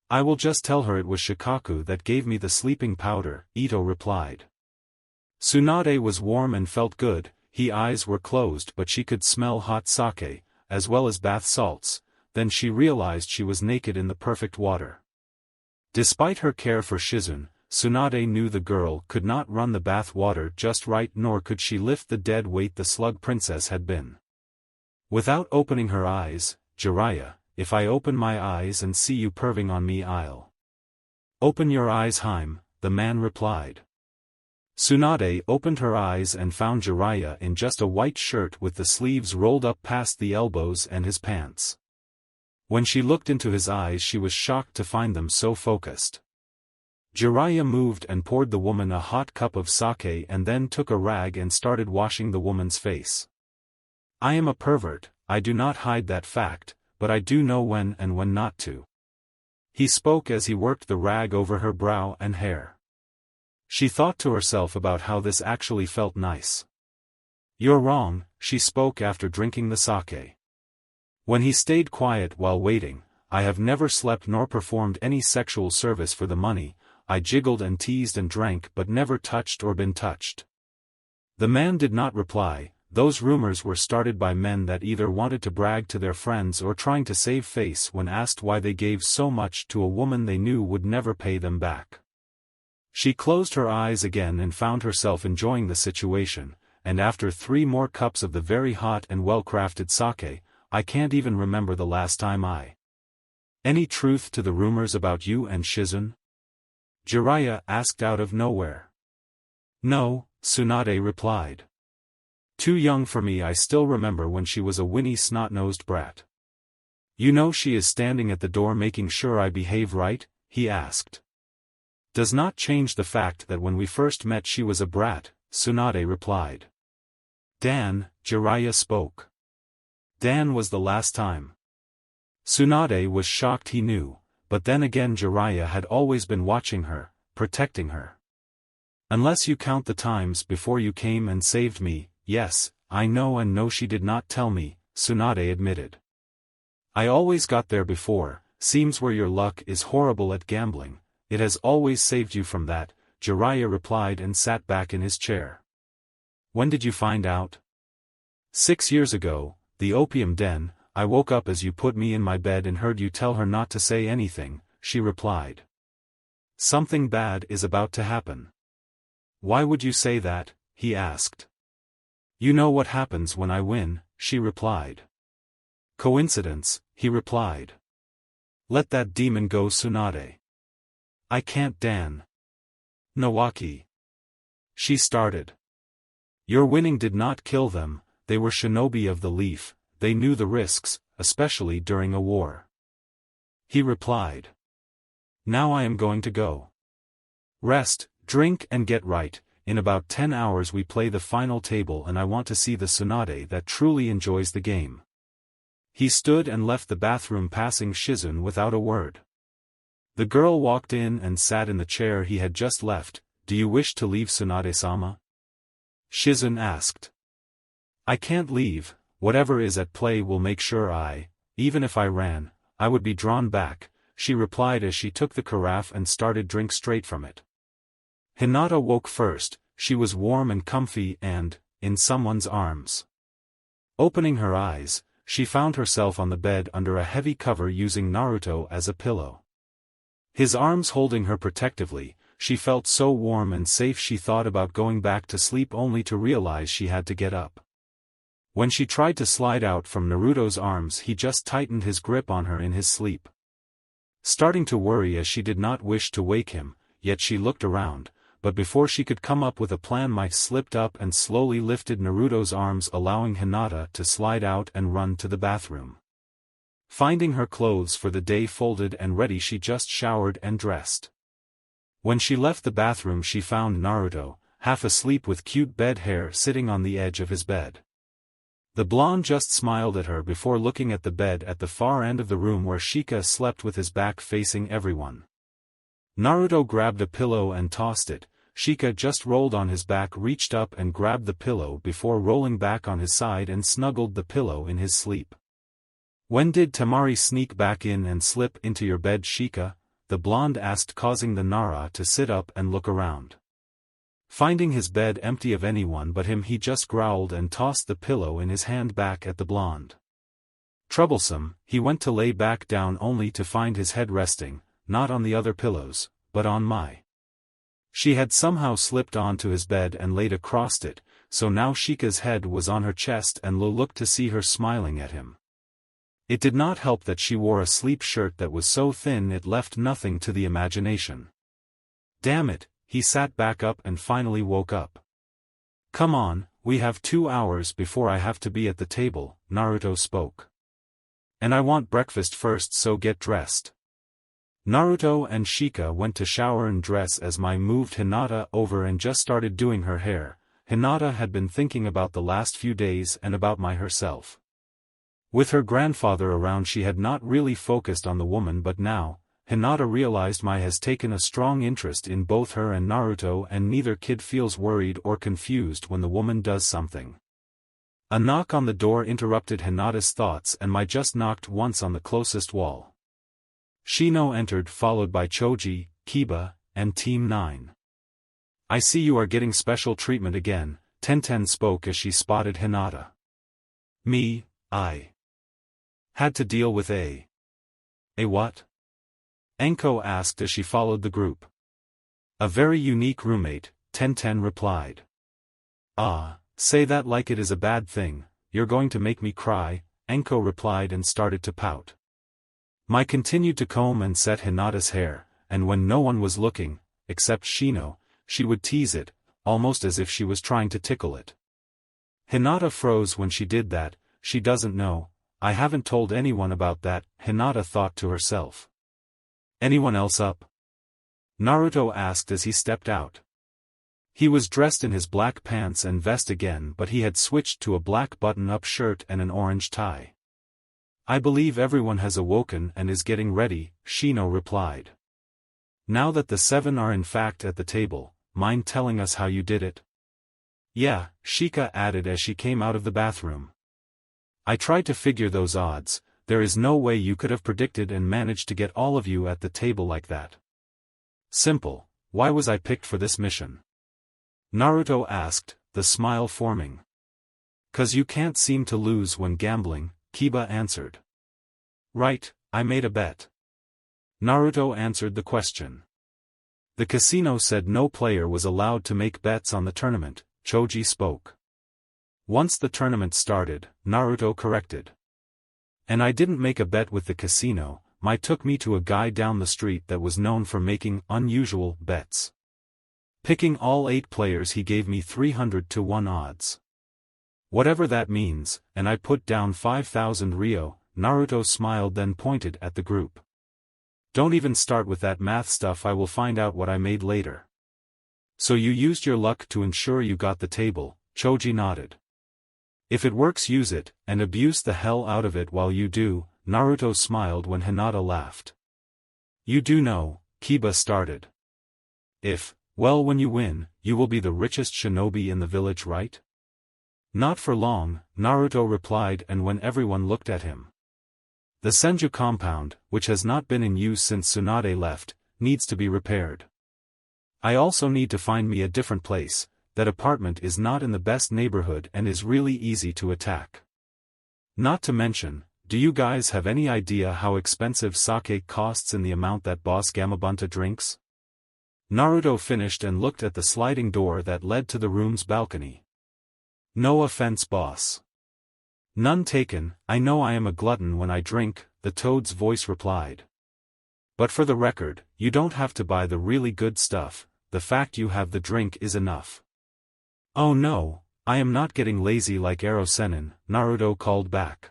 I will just tell her it was Shikaku that gave me the sleeping powder, Ito replied. Sunade was warm and felt good. His eyes were closed but she could smell hot sake, as well as bath salts. Then she realized she was naked in the perfect water. Despite her care for Shizune, Sunade knew the girl could not run the bath water just right, nor could she lift the dead weight the slug princess had been. Without opening her eyes, Jeriah, if I open my eyes and see you perving on me, I'll open your eyes, Heim, the man replied. Sunade opened her eyes and found Jeriah in just a white shirt with the sleeves rolled up past the elbows and his pants. When she looked into his eyes, she was shocked to find them so focused. Jeriah moved and poured the woman a hot cup of sake and then took a rag and started washing the woman's face. I am a pervert, I do not hide that fact, but I do know when and when not to. He spoke as he worked the rag over her brow and hair. She thought to herself about how this actually felt nice. You're wrong, she spoke after drinking the sake. When he stayed quiet while waiting, I have never slept nor performed any sexual service for the money, I jiggled and teased and drank but never touched or been touched. The man did not reply. Those rumors were started by men that either wanted to brag to their friends or trying to save face when asked why they gave so much to a woman they knew would never pay them back. She closed her eyes again and found herself enjoying the situation, and after 3 more cups of the very hot and well-crafted sake, I can't even remember the last time I. Any truth to the rumors about you and Shizun? Jeriah asked out of nowhere. No, Sunade replied. Too young for me. I still remember when she was a whiny snot-nosed brat. You know she is standing at the door making sure I behave right? He asked. Does not change the fact that when we first met she was a brat, Sunade replied. Dan, Jeriah spoke. Dan was the last time. Sunade was shocked he knew, but then again Jeriah had always been watching her, protecting her. Unless you count the times before you came and saved me, yes, I know and know she did not tell me, Sunade admitted. I always got there before, seems where your luck is horrible at gambling, it has always saved you from that, Jeriah replied and sat back in his chair. When did you find out? 6 years ago, the opium den, I woke up as you put me in my bed and heard you tell her not to say anything, she replied. Something bad is about to happen. Why would you say that? He asked. You know what happens when I win, she replied. Coincidence, he replied. Let that demon go, Sunade. I can't, Dan. Nawaki. She started. Your winning did not kill them, they were shinobi of the leaf, they knew the risks, especially during a war. He replied. Now I am going to go. Rest, drink and get right, in about 10 hours we play the final table and I want to see the Sunade that truly enjoys the game. He stood and left the bathroom passing Shizun without a word. The girl walked in and sat in the chair he had just left. Do you wish to leave, Sunade-sama? Shizun asked. I can't leave, whatever is at play will make sure even if I ran, I would be drawn back, she replied as she took the carafe and started drink straight from it. Hinata woke first, she was warm and comfy and, in someone's arms. Opening her eyes, she found herself on the bed under a heavy cover using Naruto as a pillow. His arms holding her protectively, she felt so warm and safe she thought about going back to sleep only to realize she had to get up. When she tried to slide out from Naruto's arms he just tightened his grip on her in his sleep. Starting to worry as she did not wish to wake him, yet she looked around, but before she could come up with a plan Mai slipped up and slowly lifted Naruto's arms allowing Hinata to slide out and run to the bathroom. Finding her clothes for the day folded and ready she just showered and dressed. When she left the bathroom she found Naruto, half asleep with cute bed hair sitting on the edge of his bed. The blonde just smiled at her before looking at the bed at the far end of the room where Shika slept with his back facing everyone. Naruto grabbed a pillow and tossed it, Shika just rolled on his back, reached up and grabbed the pillow before rolling back on his side and snuggled the pillow in his sleep. When did Tamari sneak back in and slip into your bed, Shika? The blonde asked, causing the Nara to sit up and look around. Finding his bed empty of anyone but him he just growled and tossed the pillow in his hand back at the blonde. Troublesome, he went to lay back down only to find his head resting, not on the other pillows, but on Mai. She had somehow slipped onto his bed and laid across it, so now Shika's head was on her chest and Lo looked to see her smiling at him. It did not help that she wore a sleep shirt that was so thin it left nothing to the imagination. Damn it, he sat back up and finally woke up. Come on, we have 2 hours before I have to be at the table, Naruto spoke. And I want breakfast first, so get dressed. Naruto and Shika went to shower and dress as Mai moved Hinata over and just started doing her hair. Hinata had been thinking about the last few days and about Mai herself. With her grandfather around she had not really focused on the woman, but now, Hinata realized Mai has taken a strong interest in both her and Naruto, and neither kid feels worried or confused when the woman does something. A knock on the door interrupted Hinata's thoughts, and Mai just knocked once on the closest wall. Shino entered, followed by Choji, Kiba, and Team 9. I see you are getting special treatment again, Tenten spoke as she spotted Hinata. Me, I had to deal with a what? Enko asked as she followed the group. A very unique roommate, Tenten replied. Ah, say that like it is a bad thing, you're going to make me cry, Enko replied and started to pout. Mai continued to comb and set Hinata's hair, and when no one was looking, except Shino, she would tease it, almost as if she was trying to tickle it. Hinata froze when she did that. She doesn't know, I haven't told anyone about that, Hinata thought to herself. Anyone else up? Naruto asked as he stepped out. He was dressed in his black pants and vest again, but he had switched to a black button-up shirt and an orange tie. I believe everyone has awoken and is getting ready, Shino replied. Now that the 7 are in fact at the table, mind telling us how you did it? Yeah, Shika added as she came out of the bathroom. I tried to figure those odds. There is no way you could have predicted and managed to get all of you at the table like that. Simple, why was I picked for this mission? Naruto asked, the smile forming. 'Cause you can't seem to lose when gambling, Kiba answered. Right, I made a bet. Naruto answered the question. The casino said no player was allowed to make bets on the tournament, Choji spoke. Once the tournament started, Naruto corrected. And I didn't make a bet with the casino, Mai took me to a guy down the street that was known for making unusual bets. Picking all 8 players he gave me 300 to 1 odds. Whatever that means, and I put down 5,000 Ryo, Naruto smiled then pointed at the group. Don't even start with that math stuff, I will find out what I made later. So you used your luck to ensure you got the table, Choji nodded. If it works use it, and abuse the hell out of it while you do, Naruto smiled when Hinata laughed. You do know, Kiba started. Well when you win, you will be the richest shinobi in the village, right? Not for long, Naruto replied, and when everyone looked at him. The Senju compound, which has not been in use since Sunade left, needs to be repaired. I also need to find me a different place. That apartment is not in the best neighborhood and is really easy to attack. Not to mention, do you guys have any idea how expensive sake costs in the amount that boss Gamabunta drinks? Naruto finished and looked at the sliding door that led to the room's balcony. No offense, boss. None taken, I know I am a glutton when I drink, the toad's voice replied. But for the record, you don't have to buy the really good stuff, the fact you have the drink is enough. Oh no, I am not getting lazy like Ero Sennin, Naruto called back.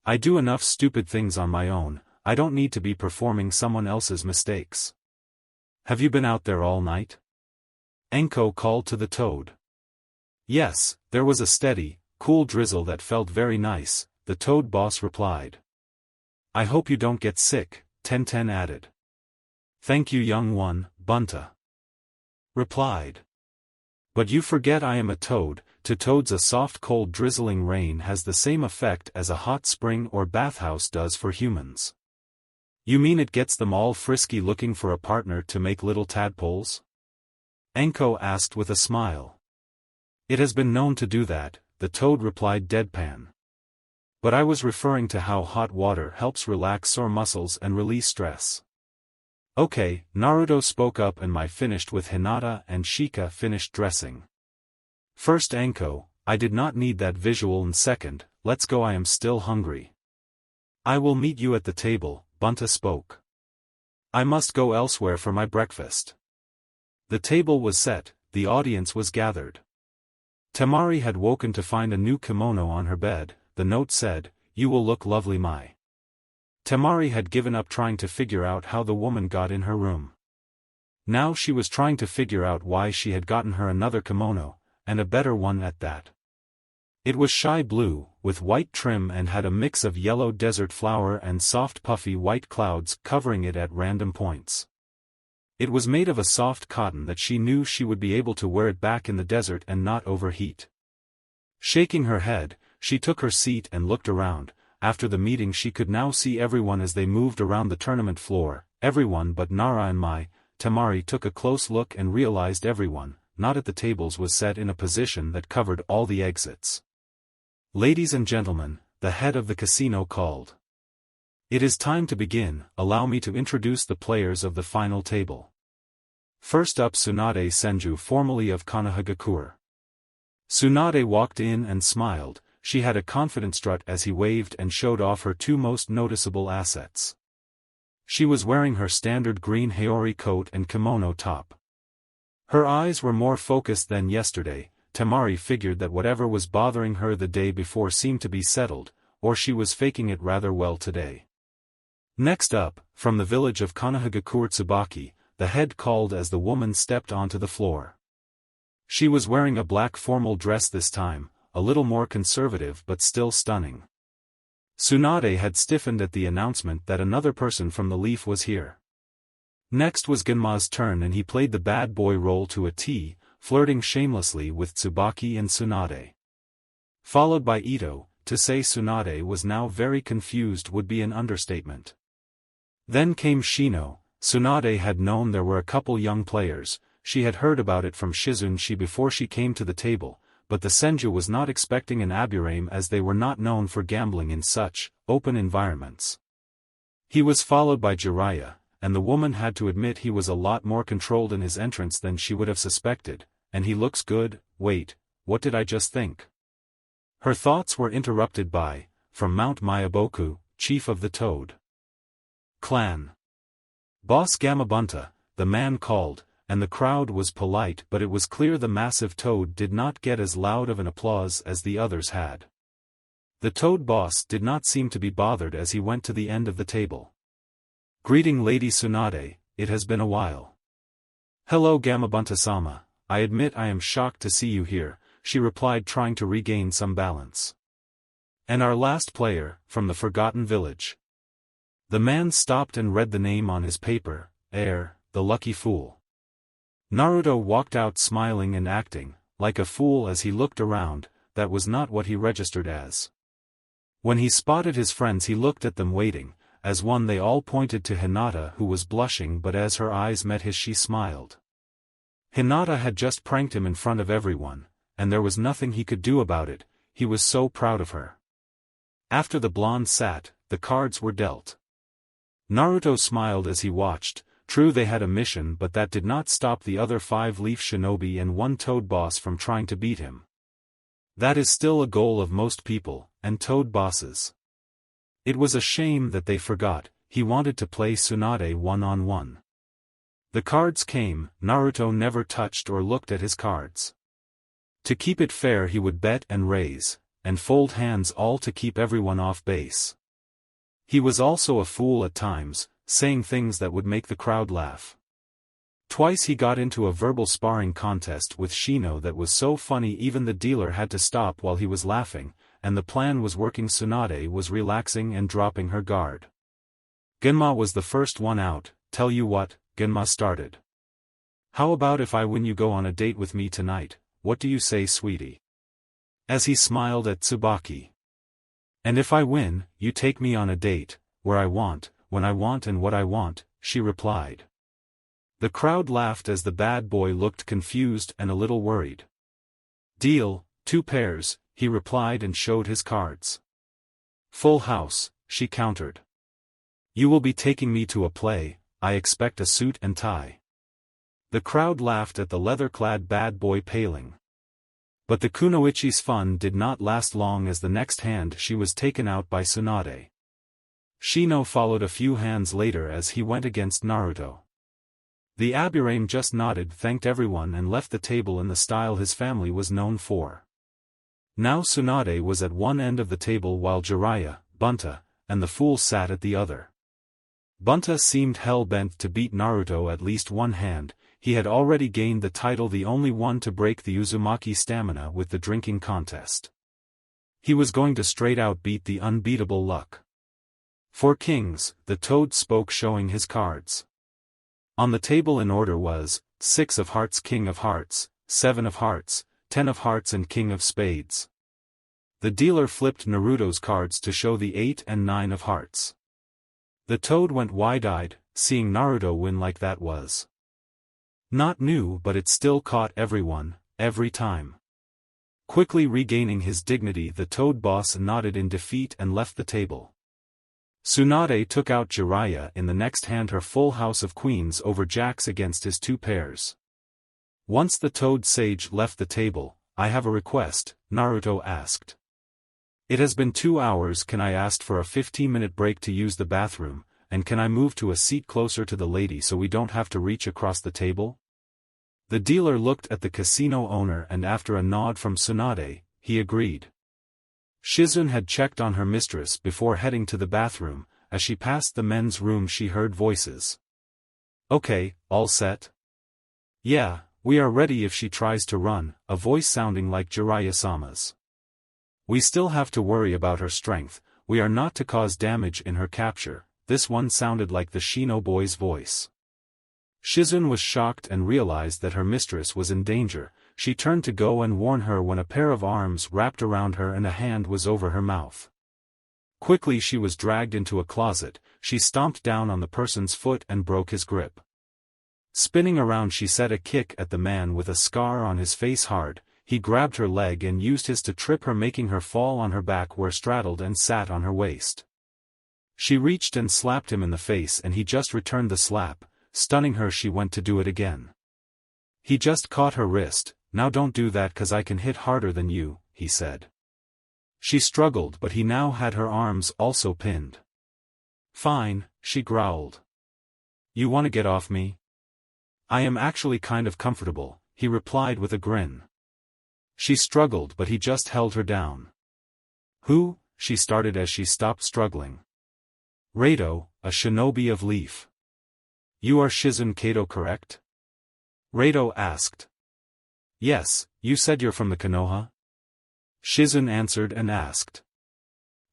I do enough stupid things on my own, I don't need to be performing someone else's mistakes. Have you been out there all night? Enko called to the toad. Yes, there was a steady, cool drizzle that felt very nice, the toad boss replied. I hope you don't get sick, Tenten added. Thank you young one, Bunta replied. But you forget I am a toad. To toads a soft cold drizzling rain has the same effect as a hot spring or bathhouse does for humans. You mean it gets them all frisky looking for a partner to make little tadpoles? Enko asked with a smile. It has been known to do that, the toad replied deadpan. But I was referring to how hot water helps relax sore muscles and release stress. Okay, Naruto spoke up and Mai finished with Hinata and Shika finished dressing. First Anko, I did not need that visual and second, let's go, I am still hungry. I will meet you at the table, Bunta spoke. I must go elsewhere for my breakfast. The table was set, the audience was gathered. Tamari had woken to find a new kimono on her bed, the note said, "You will look lovely, Mai." Tamari had given up trying to figure out how the woman got in her room. Now she was trying to figure out why she had gotten her another kimono, and a better one at that. It was shy blue, with white trim and had a mix of yellow desert flower and soft puffy white clouds covering it at random points. It was made of a soft cotton that she knew she would be able to wear it back in the desert and not overheat. Shaking her head, she took her seat and looked around. After the meeting she could now see everyone as they moved around the tournament floor, everyone but Nara and Mai. Tamari took a close look and realized everyone, not at the tables, was set in a position that covered all the exits. "Ladies and gentlemen," the head of the casino called. "It is time to begin, allow me to introduce the players of the final table. First up, Sunade Senju, formerly of Konoha. Sunade walked in and smiled. She had a confident strut as he waved and showed off her two most noticeable assets. She was wearing her standard green haori coat and kimono top. Her eyes were more focused than yesterday. Tamari figured that whatever was bothering her the day before seemed to be settled, or she was faking it rather well today. Next up, from the village of Konoha Tsubaki, the head called as the woman stepped onto the floor. She was wearing a black formal dress this time, a little more conservative but still stunning. Sunade had stiffened at the announcement that another person from the Leaf was here. Next was Genma's turn and he played the bad boy role to a T, flirting shamelessly with Tsubaki and Sunade. Followed by Ito. To say Sunade was now very confused would be an understatement. Then came Shino. Sunade had known there were a couple young players, she had heard about it from Shizunshi before she came to the table, but the Senju was not expecting an Aburame as they were not known for gambling in such open environments. He was followed by Jeriah, and the woman had to admit he was a lot more controlled in his entrance than she would have suspected, and he looks good. Wait, what did I just think? Her thoughts were interrupted by, from Mount Mayaboku, chief of the Toad clan, Boss Gamabunta, the man called, and the crowd was polite, but it was clear the massive Toad did not get as loud of an applause as the others had. The Toad boss did not seem to be bothered as he went to the end of the table. "Greeting Lady Sunade, it has been a while." "Hello Gamabunta-sama, I admit I am shocked to see you here," she replied, trying to regain some balance. "And our last player, from the Forgotten Village." The man stopped and read the name on his paper, the lucky fool. Naruto walked out smiling and acting like a fool as he looked around. That was not what he registered as. When he spotted his friends he looked at them waiting. As one they all pointed to Hinata, who was blushing, but as her eyes met his she smiled. Hinata had just pranked him in front of everyone, and there was nothing he could do about it. He was so proud of her. After the blonde sat, the cards were dealt. Naruto smiled as he watched. True, they had a mission, but that did not stop the other 5 Leaf Shinobi and 1 Toad boss from trying to beat him. That is still a goal of most people, and Toad bosses. It was a shame that they forgot, he wanted to play Sunade one-on-one. The cards came. Naruto never touched or looked at his cards. To keep it fair he would bet and raise, and fold hands, all to keep everyone off base. He was also a fool at times, saying things that would make the crowd laugh. Twice he got into a verbal sparring contest with Shino that was so funny even the dealer had to stop while he was laughing, and the plan was working. Sunade was relaxing and dropping her guard. Genma was the first one out. "Tell you what," Genma started. "How about if I win you go on a date with me tonight, what do you say, sweetie?" As he smiled at Tsubaki. "And if I win, you take me on a date, where I want, when I want and what I want," she replied. The crowd laughed as the bad boy looked confused and a little worried. "Deal, 2 pairs, he replied and showed his cards. "Full house," she countered. "You will be taking me to a play, I expect a suit and tie. The crowd laughed at the leather-clad bad boy paling. But the kunoichi's fun did not last long, as the next hand she was taken out by Sunade. Shino followed a few hands later as he went against Naruto. The Aburame just nodded, thanked everyone and left the table in the style his family was known for. Now Sunade was at one end of the table while Jeriah, Bunta, and the fool sat at the other. Bunta seemed hell-bent to beat Naruto at least one hand. He had already gained the title, the only one to break the Uzumaki stamina with the drinking contest. He was going to straight out beat the unbeatable Luck. For kings, the toad spoke, showing his cards. On the table in order was 6 of hearts, king of hearts, 7 of hearts, 10 of hearts and king of spades. The dealer flipped Naruto's cards to show the 8 and 9 of hearts. The toad went wide-eyed, seeing Naruto win like that was not new, but it still caught everyone, every time. Quickly regaining his dignity, the toad boss nodded in defeat and left the table. Sunade took out Jeriah in the next hand, her full house of queens over jacks against his 2 pairs. Once the toad sage left the table, "I have a request," Naruto asked. "It has been 2 hours. Can I ask for a 15-minute break to use the bathroom, and can I move to a seat closer to the lady so we don't have to reach across the table?" The dealer looked at the casino owner and after a nod from Sunade, he agreed. Shizune had checked on her mistress before heading to the bathroom. As she passed the men's room she heard voices. "Okay, all set?" "Yeah, we are ready if she tries to run," a voice sounding like Jiraiya-sama's. "We still have to worry about her strength. We are not to cause damage in her capture." This one sounded like the Shino boy's voice. Shizune was shocked and realized that her mistress was in danger. She turned to go and warn her when a pair of arms wrapped around her and a hand was over her mouth. Quickly she was dragged into a closet. She stomped down on the person's foot and broke his grip. Spinning around she set a kick at the man with a scar on his face hard. He grabbed her leg and used his to trip her, making her fall on her back where straddled and sat on her waist. She reached and slapped him in the face and he just returned the slap. Stunning her, she went to do it again. He just caught her wrist. "Now don't do that, 'cause I can hit harder than you," he said. She struggled, but he now had her arms also pinned. "Fine," she growled. "You want to get off me?" "I am actually kind of comfortable," he replied with a grin. She struggled, but he just held her down. "Who?" she started as she stopped struggling. "Rato, a shinobi of Leaf." "You are Shizune Kato, correct?" Rato asked. "Yes, you said you're from the Konoha?" Shizune answered and asked.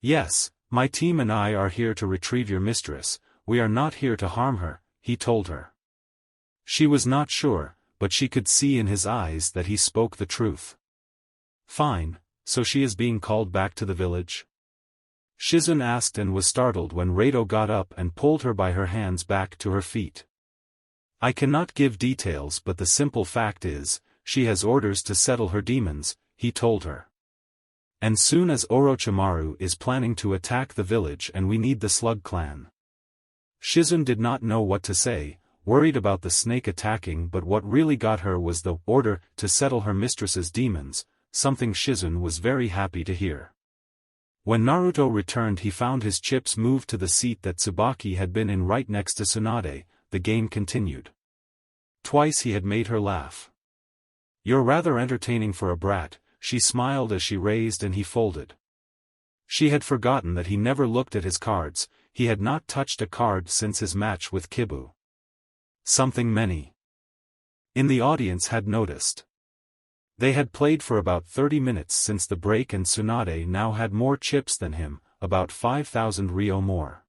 "Yes, my team and I are here to retrieve your mistress. We are not here to harm her," he told her. She was not sure, but she could see in his eyes that he spoke the truth. "Fine, so she is being called back to the village?" Shizune asked and was startled when Rato got up and pulled her by her hands back to her feet. "I cannot give details, but the simple fact is, she has orders to settle her demons," he told her. "And soon as Orochimaru is planning to attack the village and we need the Slug clan." Shizune did not know what to say, worried about the snake attacking, but what really got her was the order to settle her mistress's demons, something Shizune was very happy to hear. When Naruto returned, he found his chips moved to the seat that Tsubaki had been in right next to Sunade. The game continued. Twice he had made her laugh. "You're rather entertaining for a brat," she smiled as she raised and he folded. She had forgotten that he never looked at his cards. He had not touched a card since his match with Kibu. Something many in the audience had noticed. They had played for about 30 minutes since the break and Sunade now had more chips than him, about 5,000 ryo more.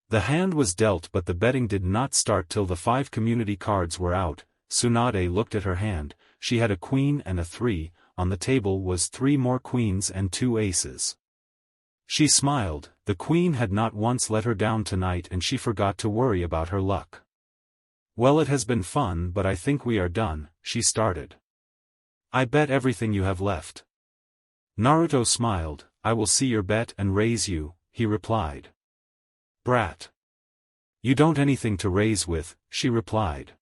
The hand was dealt, but the betting did not start till the 5 community cards were out. Sunade looked at her hand. She had a queen and a 3, on the table was 3 more queens and 2 aces. She smiled. The queen had not once let her down tonight and she forgot to worry about her luck. "Well, it has been fun, but I think we are done," she started. "I bet everything you have left." Naruto smiled. "I will see your bet and raise you," he replied. "Brat." You don't anything to raise with, she replied.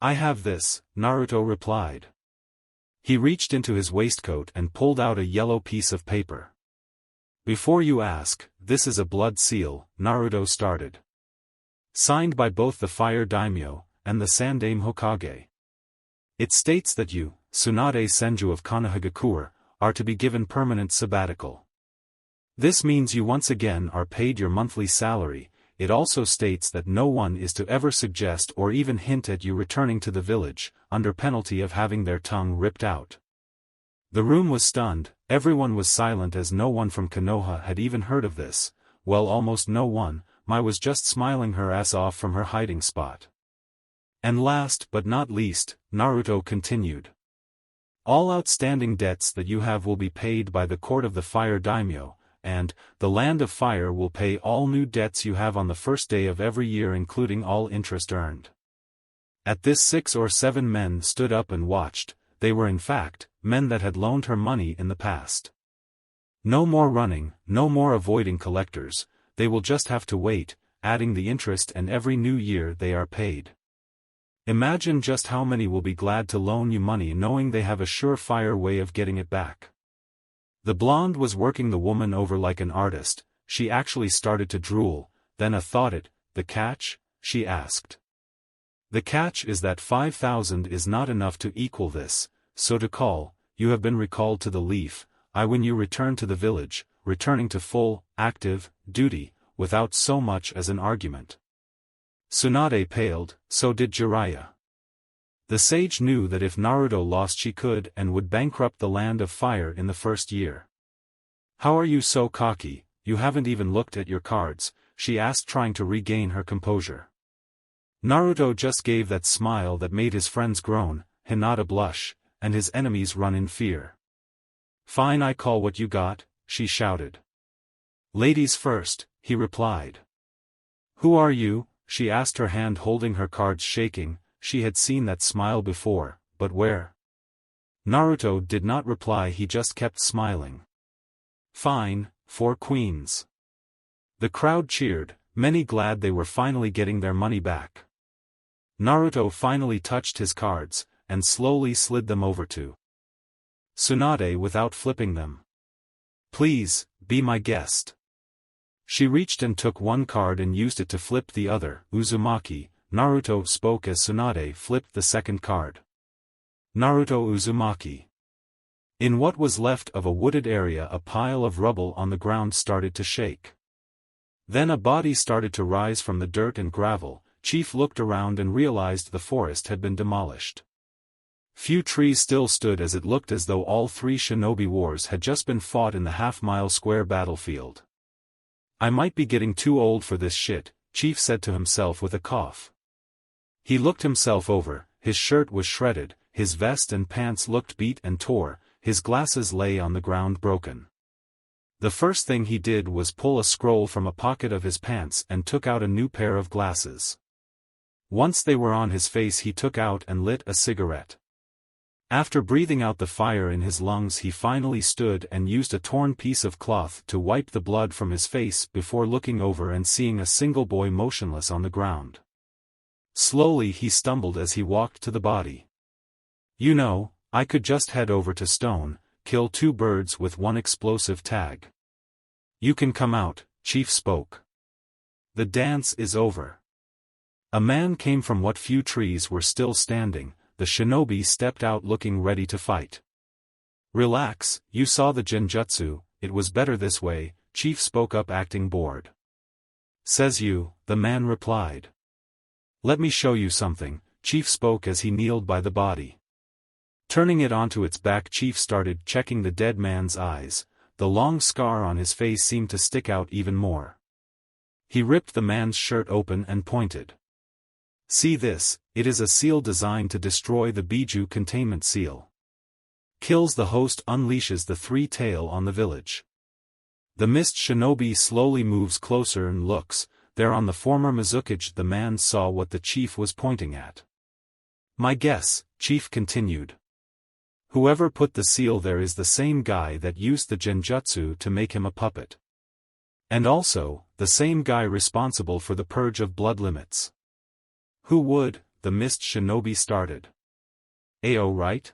I have this, Naruto replied. He reached into his waistcoat and pulled out a yellow piece of paper. Before you ask, this is a blood seal, Naruto started. Signed by both the Fire Daimyo and the Sandaime Hokage. It states that you, Tsunade Senju of Konoha, are to be given permanent sabbatical. This means you once again are paid your monthly salary. It also states that no one is to ever suggest or even hint at you returning to the village, under penalty of having their tongue ripped out. The room was stunned, everyone was silent as no one from Konoha had even heard of this, well almost no one. Mai was just smiling her ass off from her hiding spot. And last but not least, Naruto continued. All outstanding debts that you have will be paid by the court of the Fire Daimyo, and, the Land of Fire will pay all new debts you have on the first day of every year including all interest earned. At this 6 or 7 men stood up and watched. They were in fact, men that had loaned her money in the past. No more running, no more avoiding collectors, they will just have to wait, adding the interest and every new year they are paid. Imagine just how many will be glad to loan you money knowing they have a surefire way of getting it back. The blonde was working the woman over like an artist. She actually started to drool, then a thought it, the catch, she asked. The catch is that 5,000 is not enough to equal this, so to call, you have been recalled to the leaf, when you return to the village, returning to full, active, duty, without so much as an argument. Tsunade paled, so did Jeriah. The sage knew that if Naruto lost she could and would bankrupt the Land of Fire in the first year. How are you so cocky, you haven't even looked at your cards, she asked trying to regain her composure. Naruto just gave that smile that made his friends groan, Hinata blush, and his enemies run in fear. Fine, I call what you got, she shouted. Ladies first, he replied. Who are you? She asked, her hand holding her cards shaking. She had seen that smile before, but where? Naruto did not reply, he just kept smiling. Fine, 4 queens. The crowd cheered, many glad they were finally getting their money back. Naruto finally touched his cards, and slowly slid them over to Tsunade without flipping them. Please, be my guest. She reached and took one card and used it to flip the other, Uzumaki. Naruto spoke as Sunade flipped the second card. Naruto Uzumaki. In what was left of a wooded area, a pile of rubble on the ground started to shake. Then a body started to rise from the dirt and gravel. Chief looked around and realized the forest had been demolished. Few trees still stood as it looked as though all 3 shinobi wars had just been fought in the half-mile square battlefield. I might be getting too old for this shit, Chief said to himself with a cough. He looked himself over, his shirt was shredded, his vest and pants looked beat and tore, his glasses lay on the ground broken. The first thing he did was pull a scroll from a pocket of his pants and took out a new pair of glasses. Once they were on his face he took out and lit a cigarette. After breathing out the fire in his lungs he finally stood and used a torn piece of cloth to wipe the blood from his face before looking over and seeing a single boy motionless on the ground. Slowly he stumbled as he walked to the body. You know, I could just head over to Stone, kill 2 birds with 1 explosive tag. You can come out, Chief spoke. The dance is over. A man came from what few trees were still standing. The shinobi stepped out looking ready to fight. Relax, you saw the genjutsu, it was better this way, Chief spoke up acting bored. Says you, the man replied. Let me show you something, Chief spoke as he kneeled by the body. Turning it onto its back, Chief started checking the dead man's eyes. The long scar on his face seemed to stick out even more. He ripped the man's shirt open and pointed. See this, it is a seal designed to destroy the Biju containment seal. Kills the host, unleashes the 3-tail on the village. The mist shinobi slowly moves closer and looks. There on the former Mizukage the man saw what the chief was pointing at. My guess, Chief continued. Whoever put the seal there is the same guy that used the genjutsu to make him a puppet. And also, the same guy responsible for the purge of blood limits. Who would? The mist shinobi started. AO, right?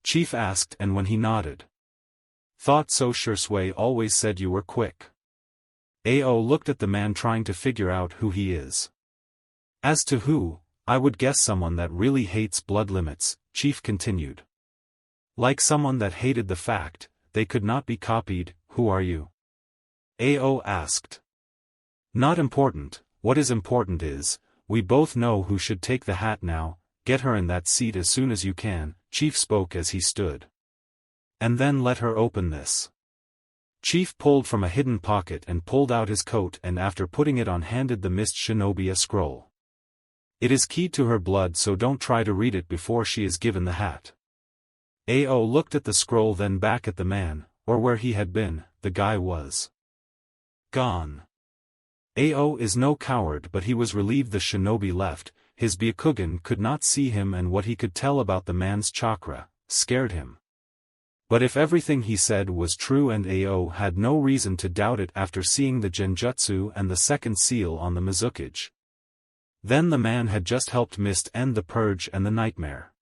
Chief asked, and when he nodded. Thought so, Shursui always said you were quick. AO looked at the man trying to figure out who he is. As to who, I would guess someone that really hates blood limits, Chief continued. Like someone that hated the fact, they could not be copied. Who are you? AO asked. Not important. What is important is, we both know who should take the hat now. Get her in that seat as soon as you can, Chief spoke as he stood. And then let her open this. Chief pulled from a hidden pocket and pulled out his coat, and after putting it on handed the mist shinobi a scroll. It is keyed to her blood, so don't try to read it before she is given the hat. AO looked at the scroll, then back at the man, or where he had been. The guy was gone. AO is no coward, but he was relieved the shinobi left. His Byakugan could not see him, and what he could tell about the man's chakra scared him. But if everything he said was true, and AO had no reason to doubt it after seeing the genjutsu and the second seal on the Mizukage, then the man had just helped Mist end the purge and the nightmare.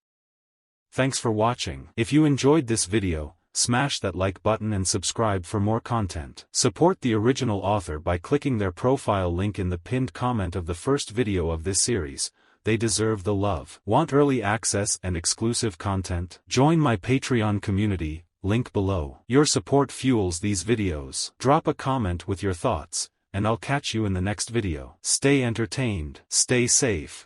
Thanks for watching. If you enjoyed this video, smash that like button and subscribe for more content. Support the original author by clicking their profile link in the pinned comment of the first video of this series. They deserve the love. Want early access and exclusive content? Join my Patreon community, link below. Your support fuels these videos. Drop a comment with your thoughts, and I'll catch you in the next video. Stay entertained, stay safe.